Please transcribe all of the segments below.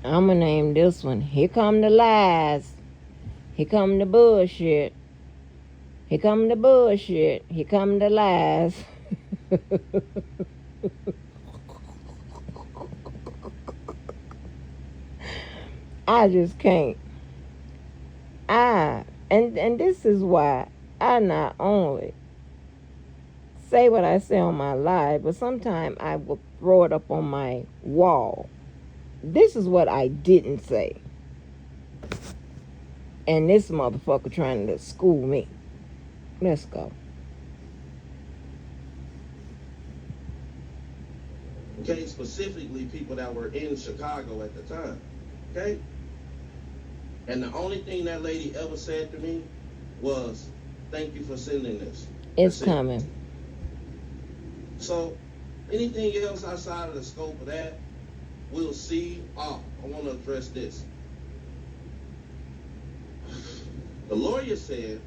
I'm going to name this one. Here come the lies. Here come the bullshit. Here come the bullshit. Here come the lies. I just can't. And this is why I not only say what I say on my live, but sometimes I will throw it up on my wall. This is what I didn't say. And this motherfucker trying to school me. Let's go. Okay, specifically people that were in Chicago at the time. Okay? And the only thing that lady ever said to me was, "Thank you for sending this." It's That's it. coming. So, anything else outside of the scope of that, we'll see. I want to address this. The lawyer said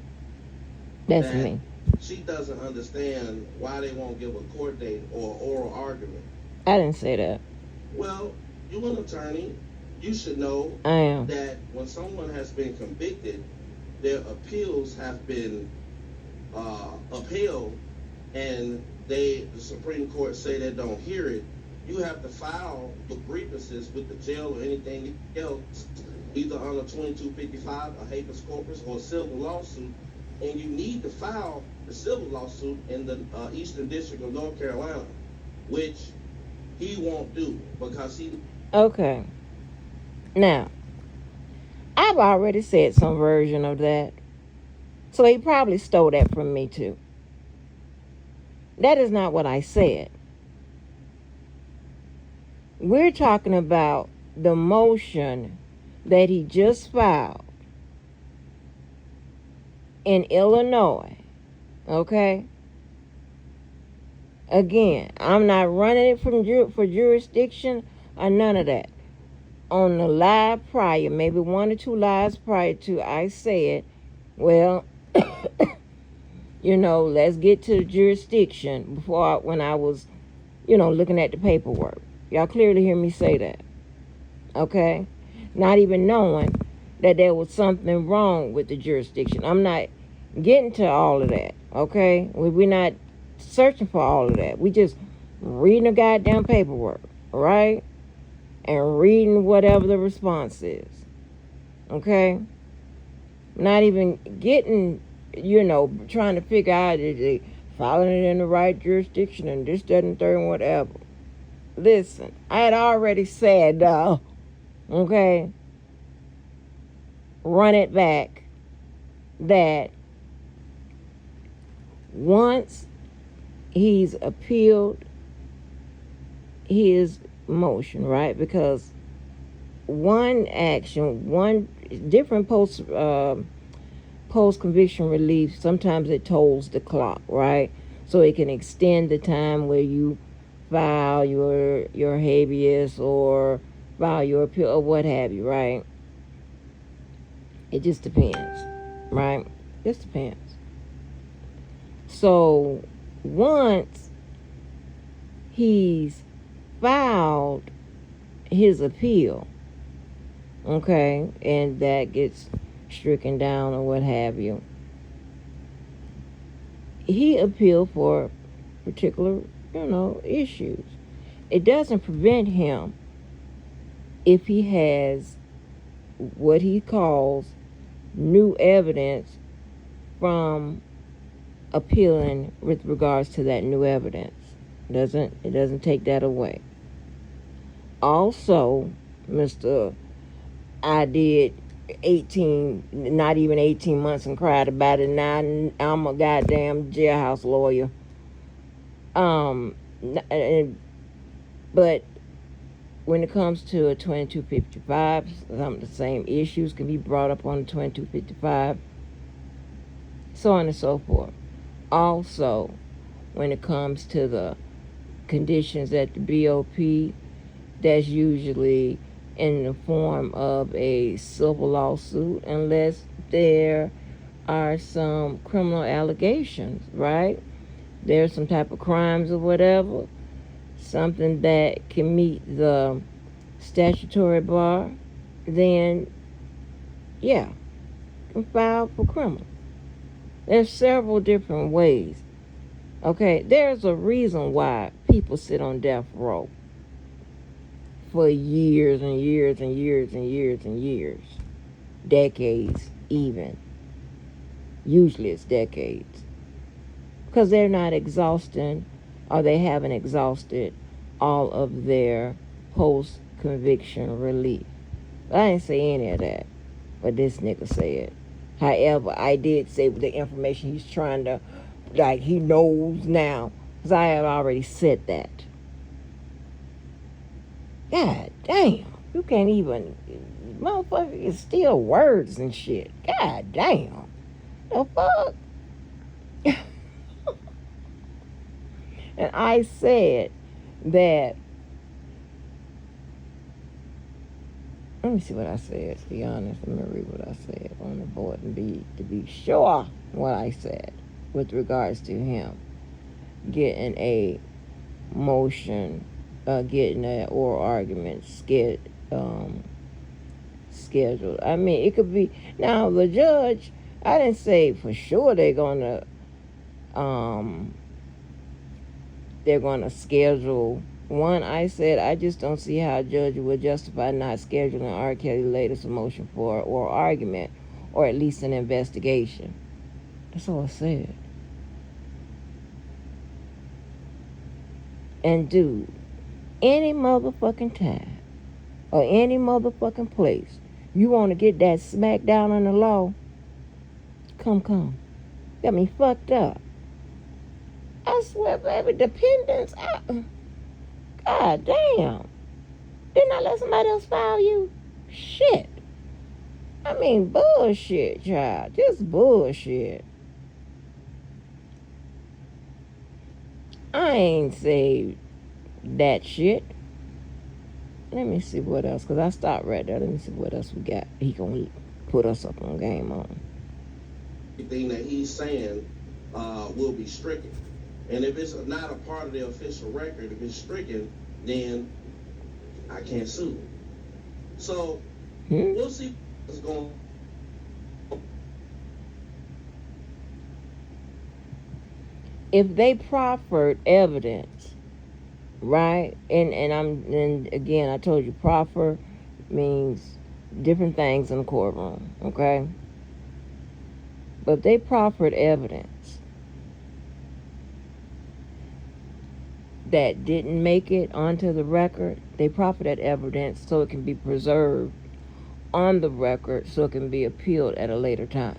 That's that me. she doesn't understand why they won't give a court date or oral argument. I didn't say that. Well, you're an attorney. You should know I am. that when someone has been convicted, their appeals have been upheld, and the Supreme Court say they don't hear it. You have to file your grievances with the jail or anything else, either under 2255, a habeas corpus, or a civil lawsuit, and you need to file the civil lawsuit in the Eastern District of North Carolina, which he won't do because he... Okay. Now, I've already said some version of that. So he probably stole that from me too. That is not what I said. We're talking about the motion that he just filed in Illinois. Okay? Again, I'm not running it for jurisdiction or none of that. On the live prior, maybe one or two lives prior to, I said, well, let's get to the jurisdiction when I was, looking at the paperwork. Y'all clearly hear me say that. Okay? Not even knowing that there was something wrong with the jurisdiction. I'm not getting to all of that. Okay? We're not searching for all of that. We just reading the goddamn paperwork. Right? And reading whatever the response is. Okay? Not even getting, trying to figure out if they filing it in the right jurisdiction and this, that, and third, and whatever. Listen, I had already said, okay, run it back, that once he's appealed his motion, right? Because one different post conviction relief, sometimes it tolls the clock, right? So it can extend the time where you file your habeas or file your appeal or what have you, right? It just depends, right? Just depends. So once he's filed his appeal, okay, and that gets stricken down or what have you, he appealed for particular, issues. It doesn't prevent him, if he has what he calls new evidence, from appealing with regards to that new evidence. It doesn't take that away. Also, Mr. I did not even 18 months and cried about it. Now I'm a goddamn jailhouse lawyer. But when it comes to a 2255, some of the same issues can be brought up on the 2255, so on and so forth. Also, when it comes to the conditions at the BOP, that's usually in the form of a civil lawsuit, unless there are some criminal allegations, right? There's some type of crimes or whatever, something that can meet the statutory bar, then yeah, you can file for criminal. There's several different ways. Okay, there's a reason why people sit on death row for years and years and years and years and years, decades even. Usually it's decades. Because they're not exhausting, or they haven't exhausted all of their post conviction relief. I didn't say any of that, but this nigga said. However, I did say the information he's trying to, like, he knows now, because I have already said that. God damn, you can't even, motherfucker, it's still words and shit. God damn, the fuck? And I said that, let me see what I said, to be honest. Let me read what I said on the board and to be sure what I said with regards to him getting a motion, getting an oral argument scheduled. I mean, it could be, now the judge, I didn't say for sure they're gonna schedule one. I said I just don't see how a judge would justify not scheduling R. Kelly's latest motion for oral argument, or at least an investigation. That's all I said. And dude, any motherfucking time or any motherfucking place you want to get that smack down on the law, come. Got me fucked up. I swear, baby, dependence. God damn. Didn't I let somebody else file you? Shit. I mean, bullshit, child. Just bullshit. I ain't say that shit. Let me see what else, because I stopped right there. Let me see what else we got. He gonna put us up on game on. Everything that he's saying will be stricken. And if it's not a part of the official record, if it's stricken, then I can't sue. So we'll see what's going on. If they proffered evidence, right? And again, I told you, proffer means different things in the courtroom, okay? But if they proffered evidence that didn't make it onto the record, they proffer that evidence so it can be preserved on the record, so it can be appealed at a later time.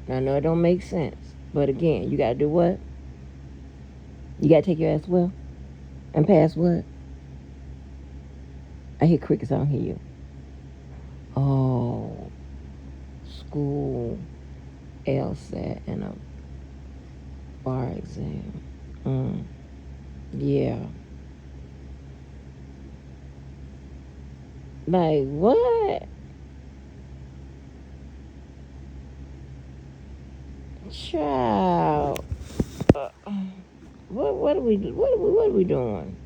Now, I know it don't make sense, but again, you gotta do what? You gotta take your ass well and pass what? I hear crickets. I don't hear you. Oh, school, LSAT, and a bar exam. Yeah. Like what? Child. What are we doing?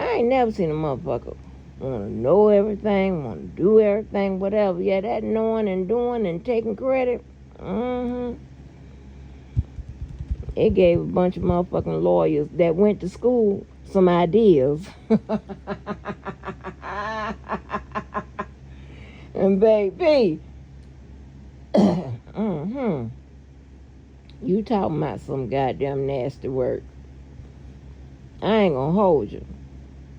I ain't never seen a motherfucker want to know everything, want to do everything, whatever. Yeah, that knowing and doing and taking credit. It gave a bunch of motherfucking lawyers that went to school some ideas. And baby, you talking about some goddamn nasty work. I ain't gonna hold you.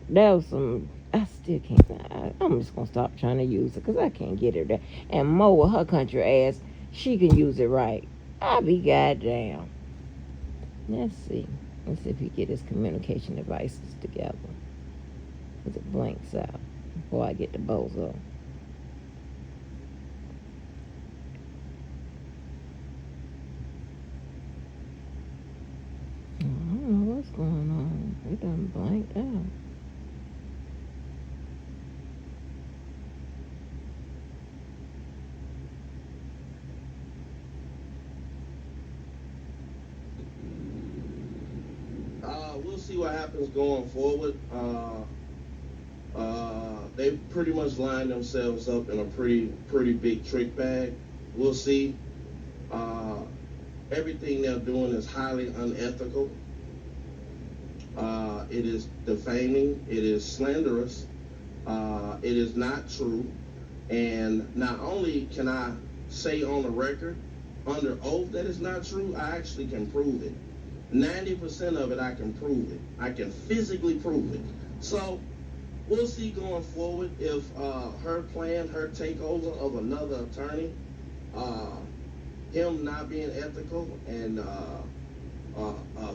That was some, I still can't, I'm just gonna stop trying to use it because I can't get it there. And Mo with her country ass, she can use it right. I'll be goddamn. Let's see if he get his communication devices together, because it blanks out before I get to Bozo. I don't know what's going on. It done blanked out. We'll see what happens going forward. They pretty much lined themselves up in a pretty big trick bag. We'll see. Uh, Everything they're doing is highly unethical. It is defaming. It is slanderous. It is not true. And not only can I say on the record, under oath, that it's not true, I actually can prove it. 90% of it, I can prove it. I can physically prove it. So we'll see going forward if her plan, her takeover of another attorney, him not being ethical and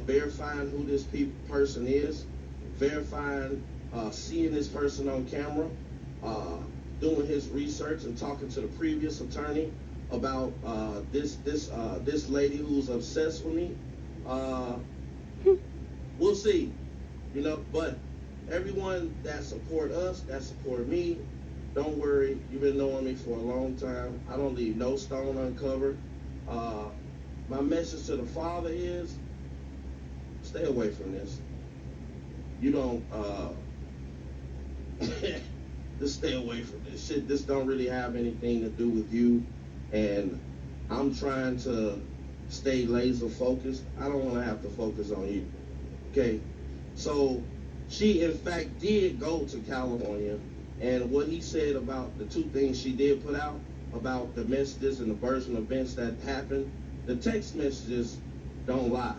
verifying who this person is, verifying, seeing this person on camera, doing his research and talking to the previous attorney about this lady who's obsessed with me. We'll see, but everyone that support us, that support me, don't worry, you've been knowing me for a long time. I don't leave no stone uncovered. My message to the father is, stay away from this. You don't, just stay away from this shit. This don't really have anything to do with you. And I'm trying to stay laser focused. I don't want to have to focus on you. Okay? So she, in fact, did go to California. And what he said about the two things she did put out, about the messages and the version of events that happened, the text messages don't lie.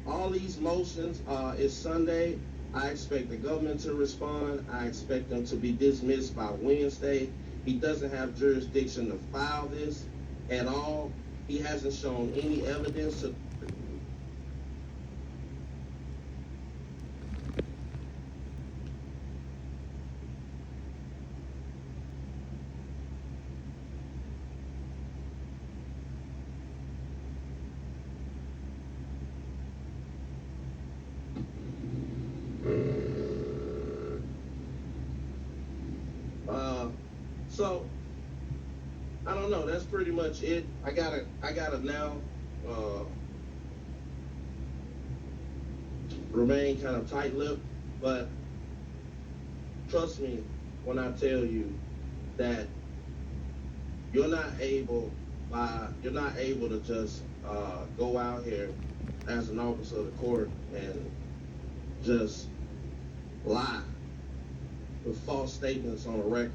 All these motions, it's Sunday. I expect the government to respond. I expect them to be dismissed by Wednesday. He doesn't have jurisdiction to file this at all. He hasn't shown any evidence to... So I don't know. That's pretty much it. I gotta now remain kind of tight-lipped, but trust me when I tell you that you're not able to just go out here as an officer of the court and just lie with false statements on a record.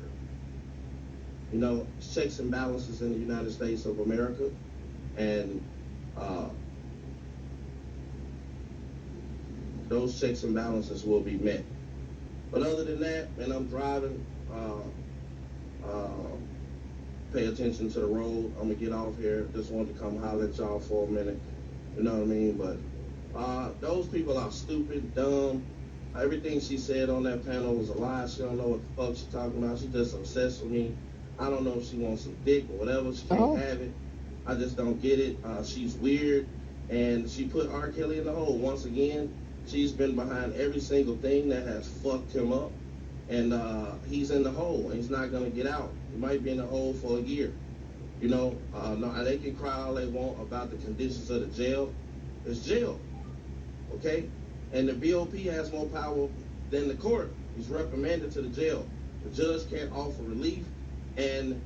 Checks and balances in the United States of America, and those checks and balances will be met. But other than that, man, I'm driving. Pay attention to the road. I'm gonna get off here. Just wanted to come holler at y'all for a minute. You know what I mean? But those people are stupid, dumb. Everything she said on that panel was a lie. She don't know what the fuck she's talking about. She just obsessed with me. I don't know if she wants some dick or whatever. She can't have it. I just don't get it. She's weird. And she put R. Kelly in the hole. Once again, she's been behind every single thing that has fucked him up. And he's in the hole. And he's not going to get out. He might be in the hole for a year. No, they can cry all they want about the conditions of the jail. It's jail. Okay? And the BOP has more power than the court. He's reprimanded to the jail. The judge can't offer relief. And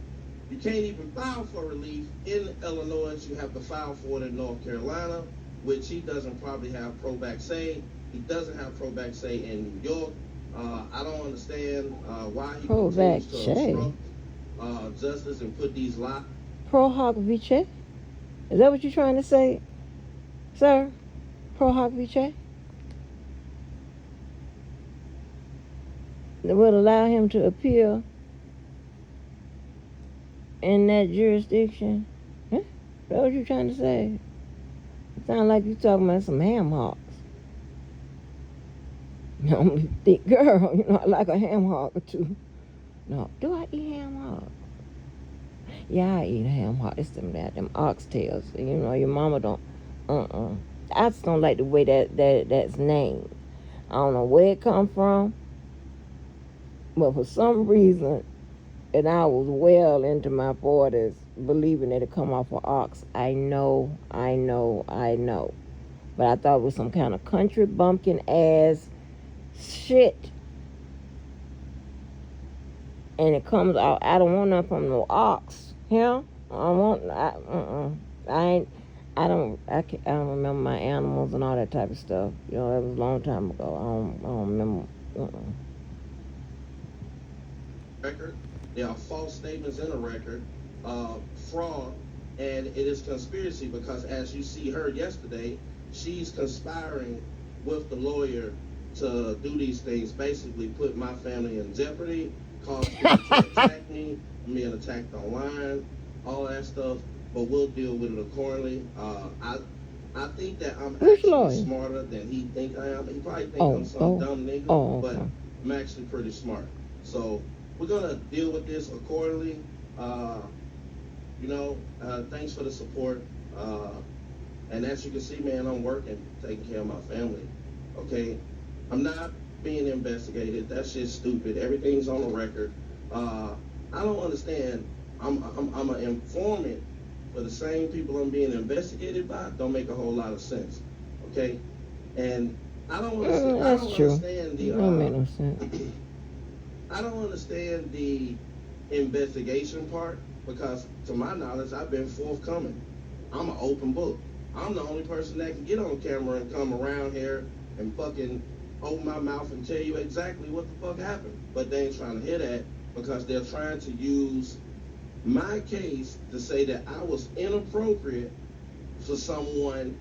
you can't even file for relief in Illinois. You have to file for it in North Carolina, which he doesn't probably have probac say. He doesn't have probac say in New York. I don't understand why he continues to obstruct justice and put these lies. Pro hoc vice? Is that what you're trying to say, sir? Pro hoc vice? That would allow him to appeal in that jurisdiction? Huh? Is that what you're trying to say? It sounds like you're talking about some ham hocks. I'm a thick girl, I like a ham hock or two. No, do I eat ham hocks? Yeah, I eat a ham hock. It's them oxtails. Your mama don't. I just don't like the way that's named. I don't know where it come from, but for some reason, and I was well into my 40s believing that it come off of ox. I know. But I thought it was some kind of country bumpkin ass shit. And it comes out. I don't want nothing from no ox. Hell, I don't want. I ain't. I don't. I don't remember my animals and all that type of stuff. You know, that was a long time ago. I don't remember. Record. There are false statements in the record, fraud, and it is conspiracy because, as you see her yesterday, she's conspiring with the lawyer to do these things, basically put my family in jeopardy, cause people to attack me, I'm being attacked online, all that stuff. But we'll deal with it accordingly. I think that I'm actually smarter than he think I am. He probably think I'm some dumb nigga, but I'm actually pretty smart. So we're gonna deal with this accordingly. Thanks for the support. And as you can see, man, I'm working, taking care of my family. Okay, I'm not being investigated. That shit's stupid. Everything's on the record. I don't understand. I'm an informant for the same people I'm being investigated by. Don't make a whole lot of sense. Okay, and I don't understand. That's true. Understand the. Don't make no sense. I don't understand the investigation part because, to my knowledge, I've been forthcoming. I'm an open book. I'm the only person that can get on camera and come around here and fucking open my mouth and tell you exactly what the fuck happened. But they ain't trying to hear that because they're trying to use my case to say that I was inappropriate for someone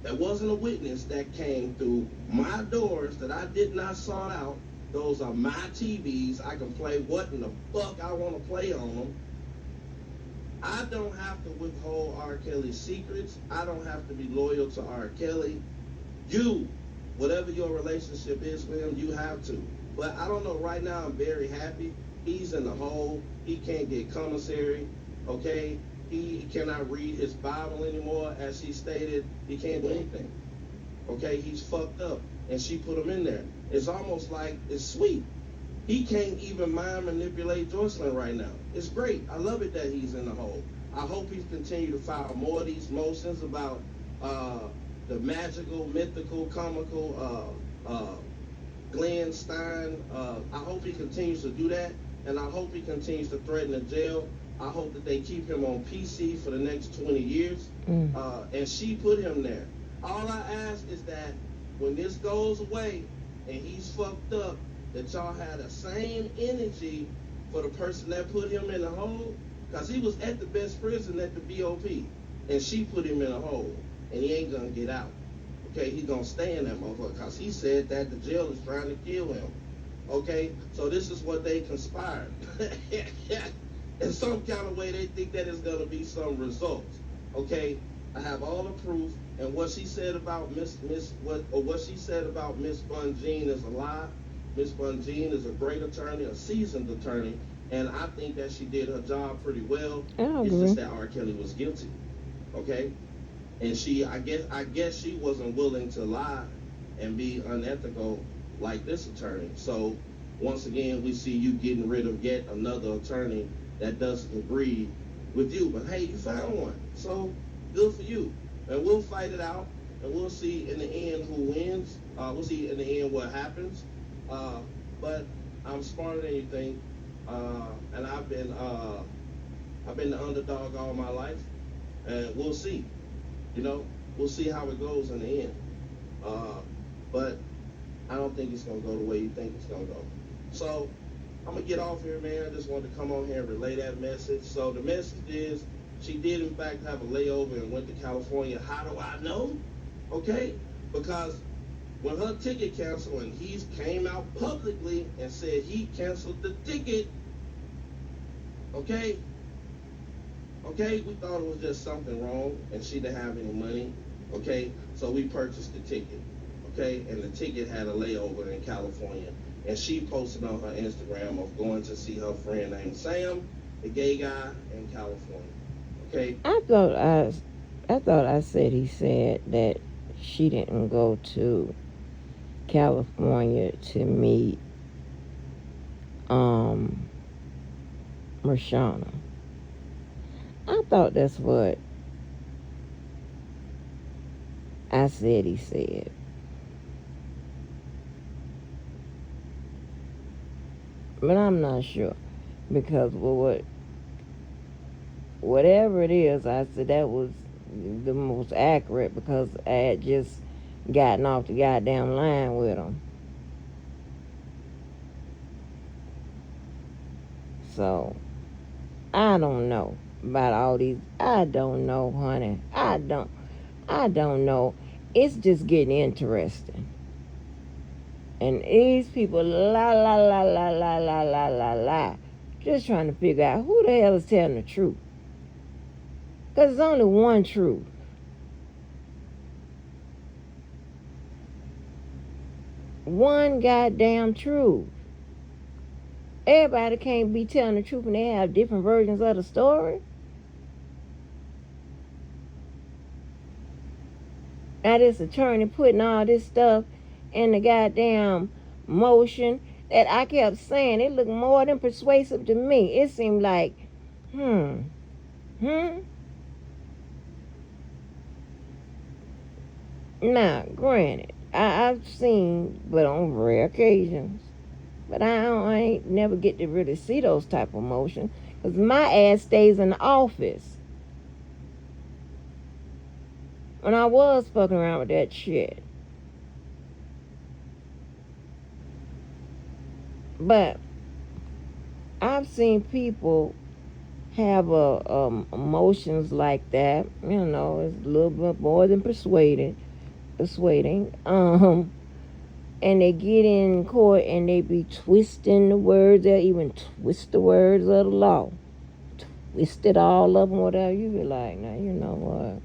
that wasn't a witness that came through my doors that I did not sort out. Those are my TVs. I can play what in the fuck I want to play on them. I don't have to withhold R. Kelly's secrets. I don't have to be loyal to R. Kelly. You, whatever your relationship is with him, you have to. But I don't know, right now I'm very happy. He's in the hole. He can't get commissary, okay? He cannot read his Bible anymore, as he stated. He can't do anything, okay? He's fucked up, and she put him in there. It's almost like it's sweet. He can't even mind manipulate Jocelyn right now. It's great. I love it that he's in the hole. I hope he's continue to file more of these motions about the magical, mythical, comical Glenn Stein. I hope he continues to do that, and I hope he continues to threaten the jail. I hope that they keep him on PC for the next 20 years. And she put him there. All I ask is that when this goes away and he's fucked up, that y'all had the same energy for the person that put him in the hole, because he was at the best prison at the BOP, and she put him in a hole, and he ain't gonna get out. Okay, he's gonna stay in that motherfucker, because he said that the jail is trying to kill him. Okay, so this is what they conspired. In some kind of way, they think that it's gonna be some results. Okay, I have all the proof, and what she said about what she said about Miss Bungine is a lie. Miss Bungine is a great attorney, a seasoned attorney, and I think that she did her job pretty well. It's just that R. Kelly was guilty, okay? And I guess she wasn't willing to lie and be unethical like this attorney. So once again, we see you getting rid of yet another attorney that doesn't agree with you. But hey, you found one, so good for you. And we'll fight it out, and we'll see in the end who wins. We'll see in the end what happens. But I'm smarter than you think, and I've been the underdog all my life, and we'll see. We'll see how it goes in the end. But I don't think it's gonna go the way you think it's gonna go. So I'm gonna get off here, man. I just wanted to come on here and relay that message. So the message is, she did in fact have a layover and went to California. How do I know? Okay, because when her ticket canceled and he came out publicly and said he canceled the ticket, okay, we thought it was just something wrong and she didn't have any money, okay, so we purchased the ticket, okay, and the ticket had a layover in California, and she posted on her Instagram of going to see her friend named Sam, the gay guy in California, okay. I thought I said he said that she didn't go to California to meet Marshana. I thought that's what I said he said. But I'm not sure. Because whatever it is, I said that was the most accurate because I had just gotten off the goddamn line with him. So, I don't know about all these. I don't know, honey. I don't know. It's just getting interesting. And these people, la la la la la la la la la, just trying to figure out who the hell is telling the truth. Because there's only one truth. One goddamn truth. Everybody can't be telling the truth and they have different versions of the story. Now this attorney putting all this stuff in the goddamn motion that I kept saying, it looked more than persuasive to me. It seemed like, Now, granted, I've seen, but on rare occasions, but I ain't never get to really see those type of motions because my ass stays in the office. When I was fucking around with that shit. But I've seen people have emotions like that. You know, it's a little bit more than persuading. And they get in court and they be twisting the words. They'll even twist the words of the law. Twist it all up and whatever. You be like, now you know what?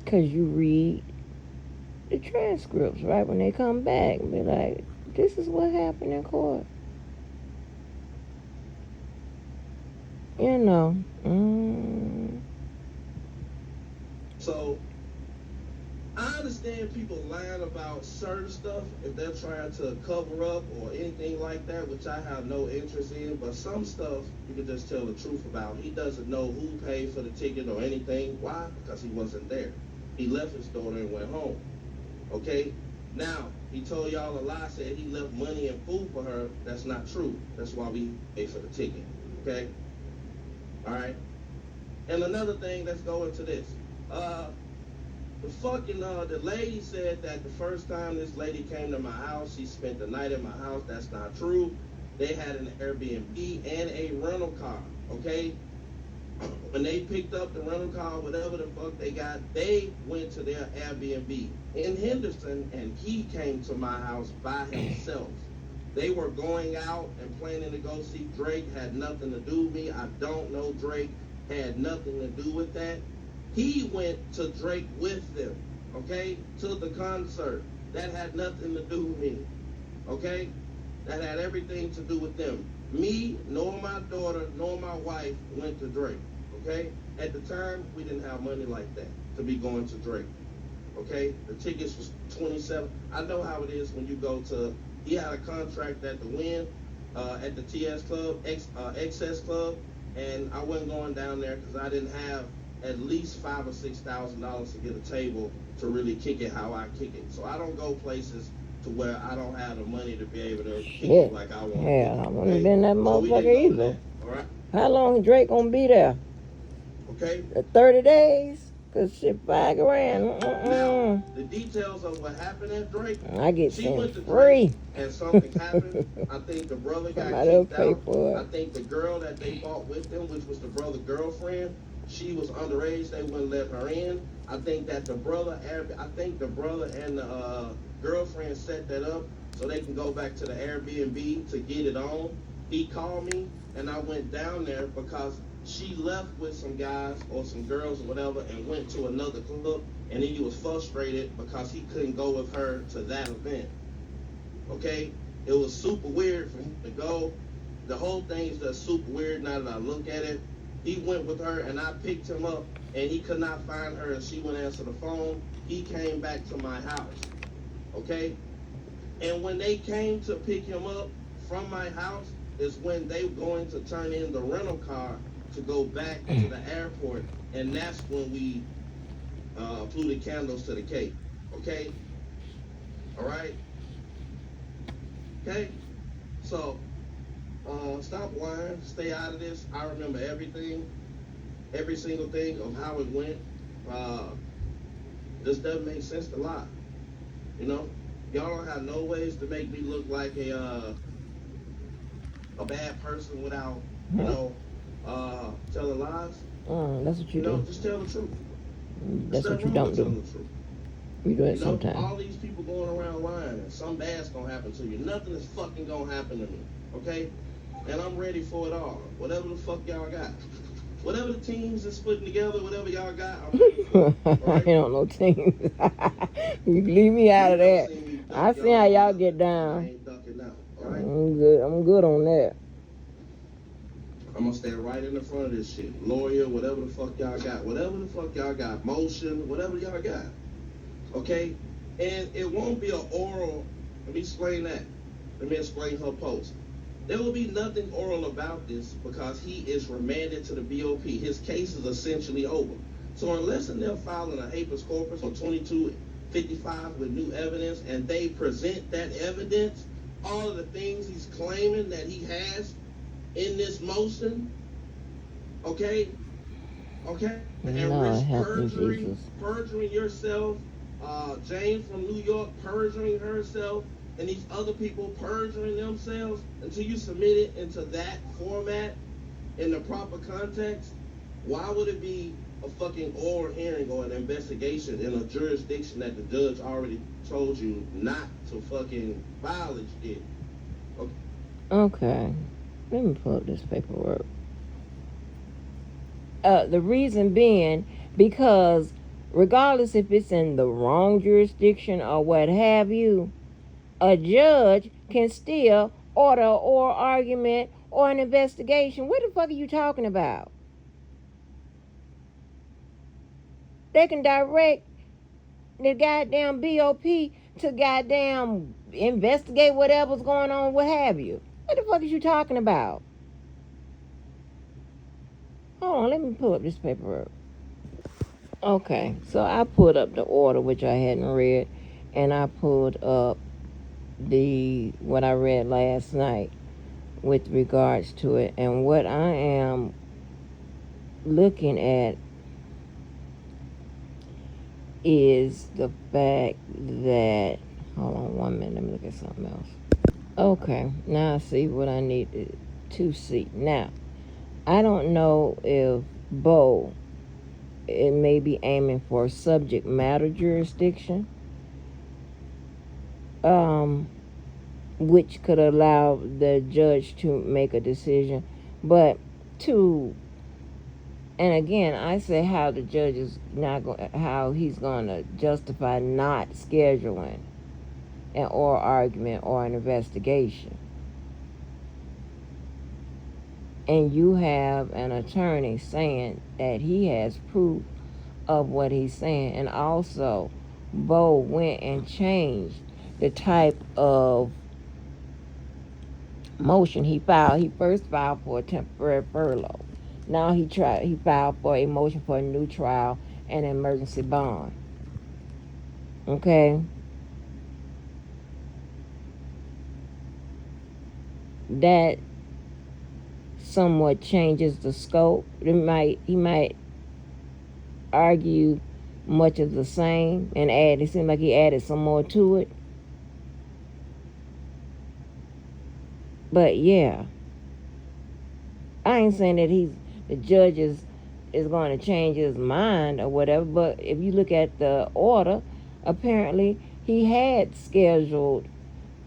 Because you read the transcripts right when they come back and be like, this is what happened in court. You know. So, I understand people lying about certain stuff if they're trying to cover up or anything like that, which I have no interest in. But some stuff you can just tell the truth about. He doesn't know who paid for the ticket or anything. Why? Because he wasn't there. He left his daughter and went home. Okay? Now, he told y'all a lie, said he left money and food for her. That's not true. That's why we paid for the ticket. Okay? All right? And another thing, let's go into this. The lady said that the first time this lady came to my house, she spent the night at my house. That's not true. They had an Airbnb and a rental car, okay? When they picked up the rental car, whatever the fuck they got, they went to their Airbnb in Henderson, and he came to my house by himself. They were going out and planning to go see Drake. Had nothing to do with me. I don't know Drake. Had nothing to do with that. He went to Drake with them, okay, to the concert. That had nothing to do with me, okay? That had everything to do with them. Me, nor my daughter, nor my wife went to Drake, okay? At the time, we didn't have money like that to be going to Drake, okay? The tickets was $27. I know how it is when you go to, he had a contract at the Wynn, at the TS Club, XS Club, and I wasn't going down there because I didn't have at least $5,000 or $6,000 to get a table to really kick it how I kick it. So I don't go places to where I don't have the money to be able to kick it like I want. Yeah, I wouldn't have been that motherfucker either. All right. How long Drake gonna be there? Okay. 30 days? Cause shit, $5 grand. Now, the details of what happened at Drake. I get she went to free. Drake and something happened. I think the brother got kicked out. I think the girl that they bought with them, which was the brother's girlfriend, she was underage. They wouldn't let her in. I think that the brother and the girlfriend set that up so they can go back to the Airbnb to get it on. He called me and I went down there because she left with some guys or some girls or whatever and went to another club, and then he was frustrated because he couldn't go with her to that event. Okay? It was super weird for him to go. The whole thing is just super weird now that I look at it. He went with her and I picked him up and he could not find her and she wouldn't answer the phone. He came back to my house. Okay? And when they came to pick him up from my house is when they were going to turn in the rental car to go back to the airport. And that's when we polluted candles to the cake. Okay? All right? Okay? So, stop whining. Stay out of this. I remember everything, every single thing of how it went. This doesn't make sense to lie. You know? Y'all don't have no ways to make me look like a bad person without, telling lies. That's what you do. Just tell the truth. That's what you don't do. You do it sometimes. All these people going around lying, and something bad's gonna happen to you. Nothing is fucking gonna happen to me, okay? And I'm ready for it all. Whatever the fuck y'all got. Whatever the teams is putting together, whatever y'all got, I'm ready for it. Right? I don't know teams. You leave me out of that. I see how y'all get down. I ain't ducking out, all right? I'm good on that. I'm gonna stand right in the front of this shit. Lawyer, whatever the fuck y'all got. Whatever the fuck y'all got. Motion, whatever y'all got. Okay? And it won't be an oral. Let me explain that. Let me explain her post. There will be nothing oral about this because he is remanded to the BOP. His case is essentially over. So unless they're filing a habeas corpus on 2255 with new evidence and they present that evidence, all of the things he's claiming that he has in this motion, okay, and risk perjuring yourself, Jane from New York perjuring herself, and these other people perjuring themselves, until you submit it into that format in the proper context. Why would it be a fucking oral hearing or an investigation in a jurisdiction that the judge already told you not to fucking violate it? Okay. Let me pull up this paperwork. The reason being, because regardless if it's in the wrong jurisdiction or what have you, a judge can still order an oral argument or an investigation. What the fuck are you talking about? They can direct the goddamn BOP to goddamn investigate whatever's going on, what have you. What the fuck is you talking about? Hold on, let me pull up this paperwork. Okay, so I pulled up the order, which I hadn't read, and I pulled up what I read last night with regards to it. And what I am looking at is the fact that, hold on 1 minute, let me look at something else. Okay, now I see what I need to see. Now, I don't know if Bo, it may be aiming for subject matter jurisdiction, which could allow the judge to make a decision. But and again, I say how the judge is how he's going to justify not scheduling an oral argument or an investigation. And you have an attorney saying that he has proof of what he's saying. And also, Bo went and changed the type of motion he filed. He first filed for a temporary furlough. Now he filed for a motion for a new trial and an emergency bond. Okay? That somewhat changes the scope. He might argue much of the same and it seemed like he added some more to it. But yeah, I ain't saying that the judge is going to change his mind or whatever, but if you look at the order, apparently he had scheduled,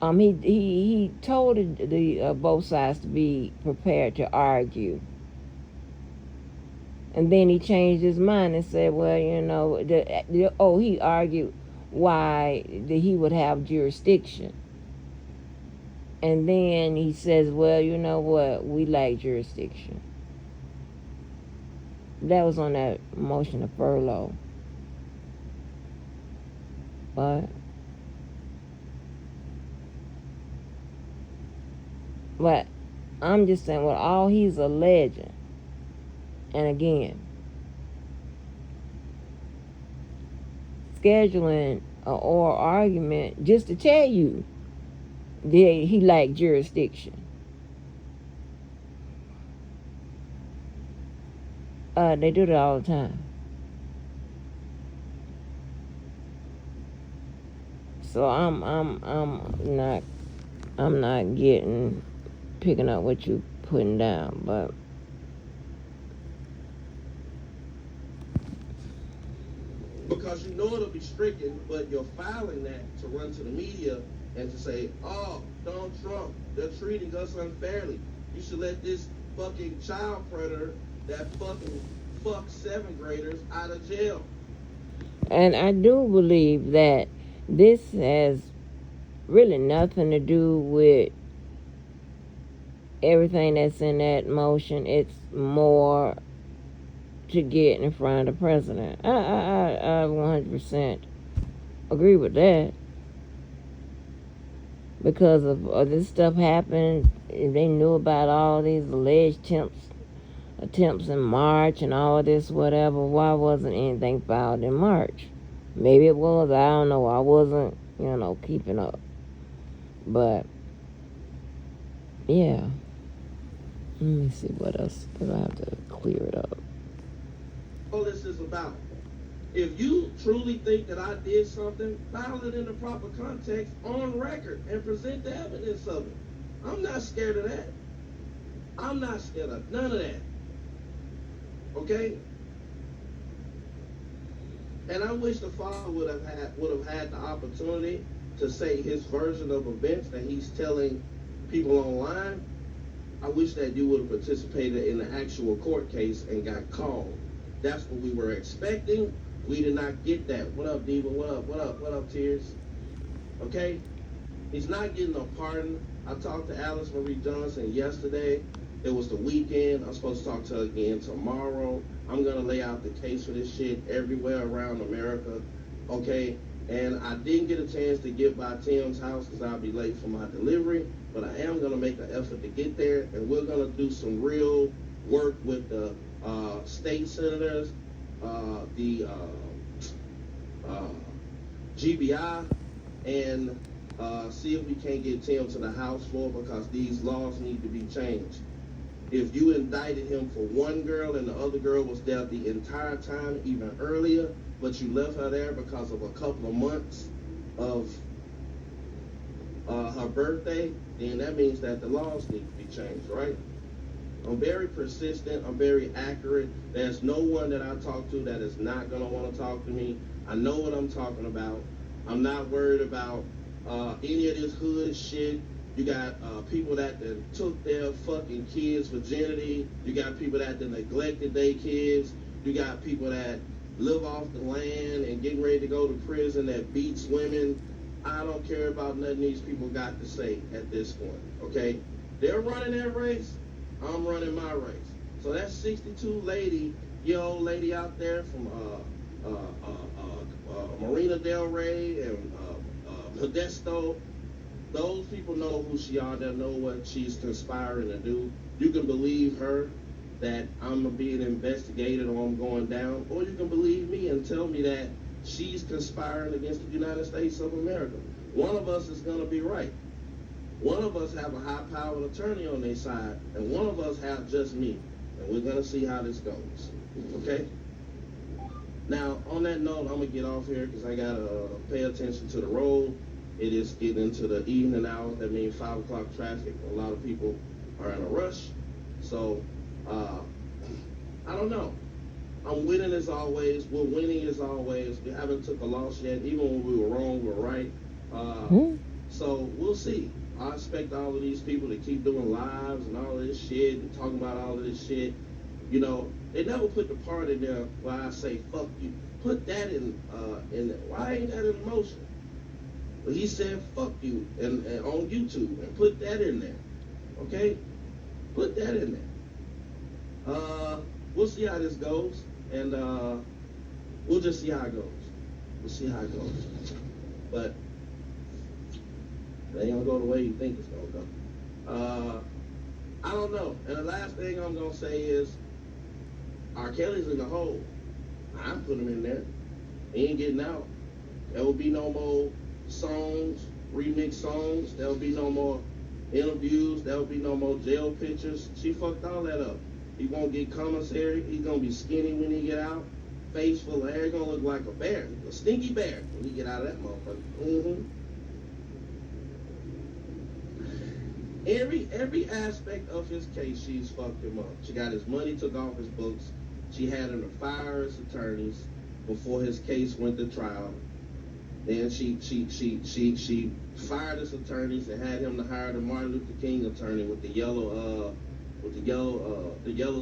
he told the both sides to be prepared to argue. And then he changed his mind and said, well, he argued why he would have jurisdiction. And then he says, well, you know what, we lack jurisdiction. That was on that motion of furlough. But I'm just saying, well, all he's alleging, and again, scheduling an oral argument just to tell you that he lacked jurisdiction. They do that all the time. So I'm not picking up what you putting down, but because you know it'll be stricken, but you're filing that to run to the media and to say, oh, Donald Trump, they're treating us unfairly. You should let this fucking child predator that fucking fucks 7th graders out of jail. And I do believe that this has really nothing to do with everything that's in that motion. It's more to get in front of the president. I 100% agree with that. Because of this stuff happened, they knew about all these alleged attempts in March and all of this, whatever. Why wasn't anything filed in March? Maybe it was. I don't know. I wasn't, keeping up. But, yeah. Let me see what else, because I have to clear it up. All this is about. If you truly think that I did something, file it in the proper context on record and present the evidence of it. I'm not scared of that. I'm not scared of none of that. Okay? And I wish the father would have had the opportunity to say his version of events that he's telling people online. I wish that you would have participated in the actual court case and got called. That's what we were expecting. We did not get that. What up, Diva? What up? What up? What up, Tears? Okay? He's not getting a pardon. I talked to Alice Marie Johnson yesterday. It was the weekend. I'm supposed to talk to her again tomorrow. I'm going to lay out the case for this shit everywhere around America. Okay? And I didn't get a chance to get by Tim's house because I'll be late for my delivery. But I am going to make an effort to get there. And we're going to do some real work with the state senators, the GBI, and see if we can't get Tim to the House floor because these laws need to be changed. If you indicted him for one girl and the other girl was there the entire time, even earlier, but you left her there because of a couple of months of her birthday, then that means that the laws need to be changed, right? I'm very persistent. I'm very accurate. There's no one that I talk to that is not going to want to talk to me. I know what I'm talking about. I'm not worried about any of this hood shit. You got people that took their fucking kids' virginity. You got people that neglected their kids. You got people that live off the land and getting ready to go to prison that beats women. I don't care about nothing these people got to say at this point, okay? They're running that race. I'm running my race. So that 62-year-old lady out there from Marina Del Rey and Modesto, those people know who she are. They know what she's conspiring to do. You can believe her that I'm being investigated or I'm going down, or you can believe me and tell me that she's conspiring against the United States of America. One of us is going to be right. One of us have a high-powered attorney on their side, and one of us have just me. And we're going to see how this goes. Okay? Now, on that note, I'm going to get off here because I got to pay attention to the road. It is getting into the evening hours. That means 5 o'clock traffic. A lot of people are in a rush. So, I don't know. I'm winning as always. We're winning as always. We haven't took a loss yet. Even when we were wrong, we're right. So, we'll see. I expect all of these people to keep doing lives and all of this shit and talking about all of this shit. You know, they never put the part in there where I say, fuck you. Put that in there. Why ain't that in motion? Well, he said, fuck you and on YouTube and put that in there. Okay? Put that in there. We'll see how this goes. And we'll just see how it goes. We'll see how it goes. But it ain't gonna go the way you think it's gonna go. I don't know. And the last thing I'm gonna say is, R. Kelly's in the hole. I put him in there. He ain't getting out. There will be no more songs, remix songs. There will be no more interviews. There will be no more jail pictures. She fucked all that up. He won't get commissary. He's gonna be skinny when he get out. Face full of hair. He's gonna look like a bear, a stinky bear when he get out of that motherfucker. Every aspect of his case, she's fucked him up. She got his money took off his books. She had him to fire his attorneys before his case went to trial. Then she fired his attorneys and had him to hire the Martin Luther King attorney with the yellow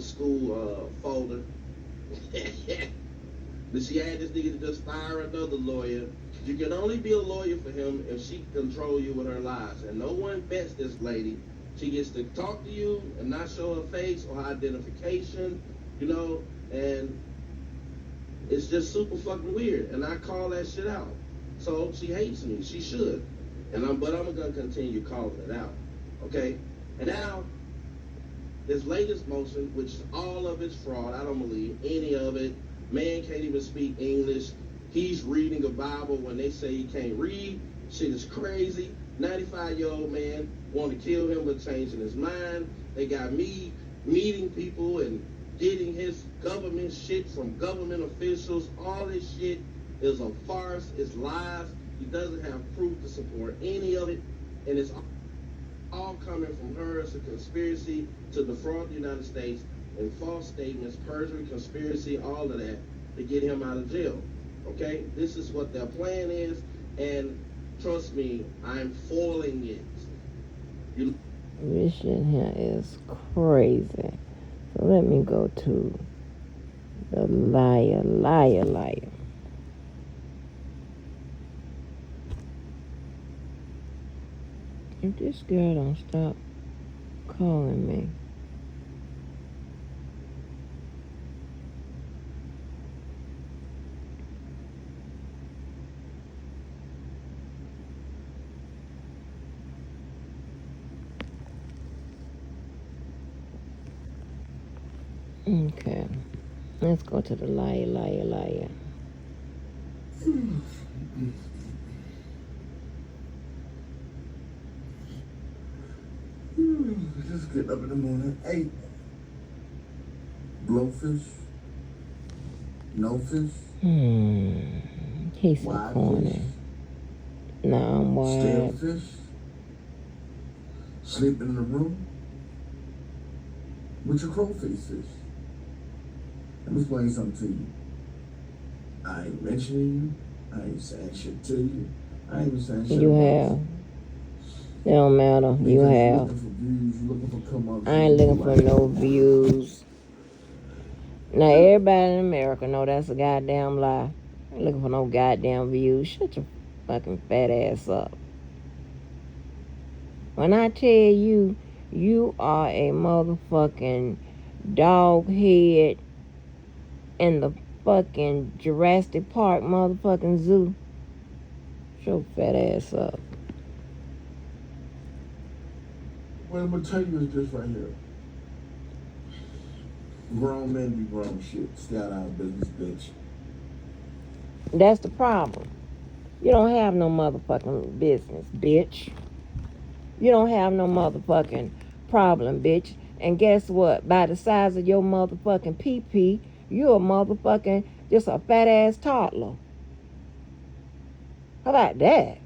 school folder. Then she had this nigga to just fire another lawyer. You can only be a lawyer for him if she can control you with her lies. And no one vets this lady. She gets to talk to you and not show her face or her identification, and it's just super fucking weird. And I call that shit out. So she hates me. She should. But I'm gonna continue calling it out. Okay? And now, this latest motion, which all of it's fraud, I don't believe any of it. Man can't even speak English. He's reading a Bible when they say he can't read. Shit is crazy. 95-year-old man want to kill him but changing his mind. They got me meeting people and getting his government shit from government officials. All this shit is a farce. It's lies. He doesn't have proof to support any of it. And it's all coming from her. It's a conspiracy to defraud the United States and false statements, perjury, conspiracy, all of that to get him out of jail. Okay? This is what their plan is, and trust me, I'm foiling it. This shit here is crazy. So let me go to the liar. If this girl don't stop calling me. Okay, let's go to the liar. Just get up in the morning, ate blowfish, no fish. He's so corny. No, I'm wild. Stale fish, sleep in the room with your crowface fish. Let me explain something to you. I ain't mentioning you. I ain't saying shit to you. I ain't even saying shit You about have. you. It don't matter. You Because have. Looking for views, looking for come ups. I ain't looking for no views. Now everybody in America know that's a goddamn lie. I ain't looking for no goddamn views. Shut your fucking fat ass up. When I tell you, you are a motherfucking dog head in the fucking Jurassic Park motherfucking zoo. Shut your fat ass up. What I'm gonna tell you is this right here. Grown men be grown shit. Stay out of our business, bitch. That's the problem. You don't have no motherfucking business, bitch. You don't have no motherfucking problem, bitch. And guess what? By the size of your motherfucking pee-pee, you're a motherfucking, just a fat ass toddler. How about that?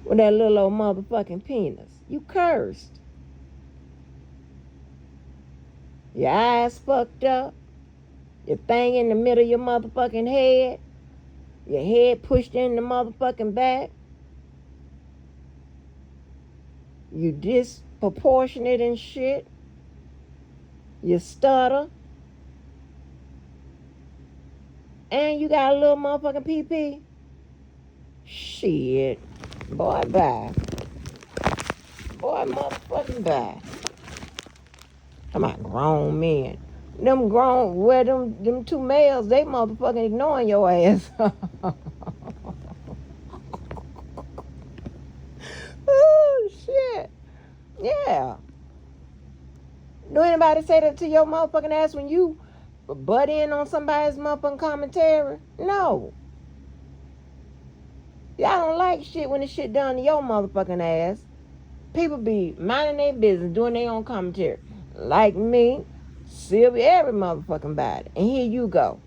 With that little old motherfucking penis. You cursed. Your eyes fucked up. Your thing in the middle of your motherfucking head. Your head pushed in the motherfucking back. You disproportionate and shit. You stutter. And you got a little motherfucking pee-pee. Shit. Boy, bye. Boy, motherfucking bye. I'm about grown men. Them two males, they motherfucking ignoring your ass. Oh, shit. Yeah. Do anybody say that to your motherfucking ass when you butt in on somebody's motherfucking commentary? No. Y'all don't like shit when the shit done to your motherfucking ass. People be minding their business, doing their own commentary. Like me, Sylvia, every motherfucking body. And here you go.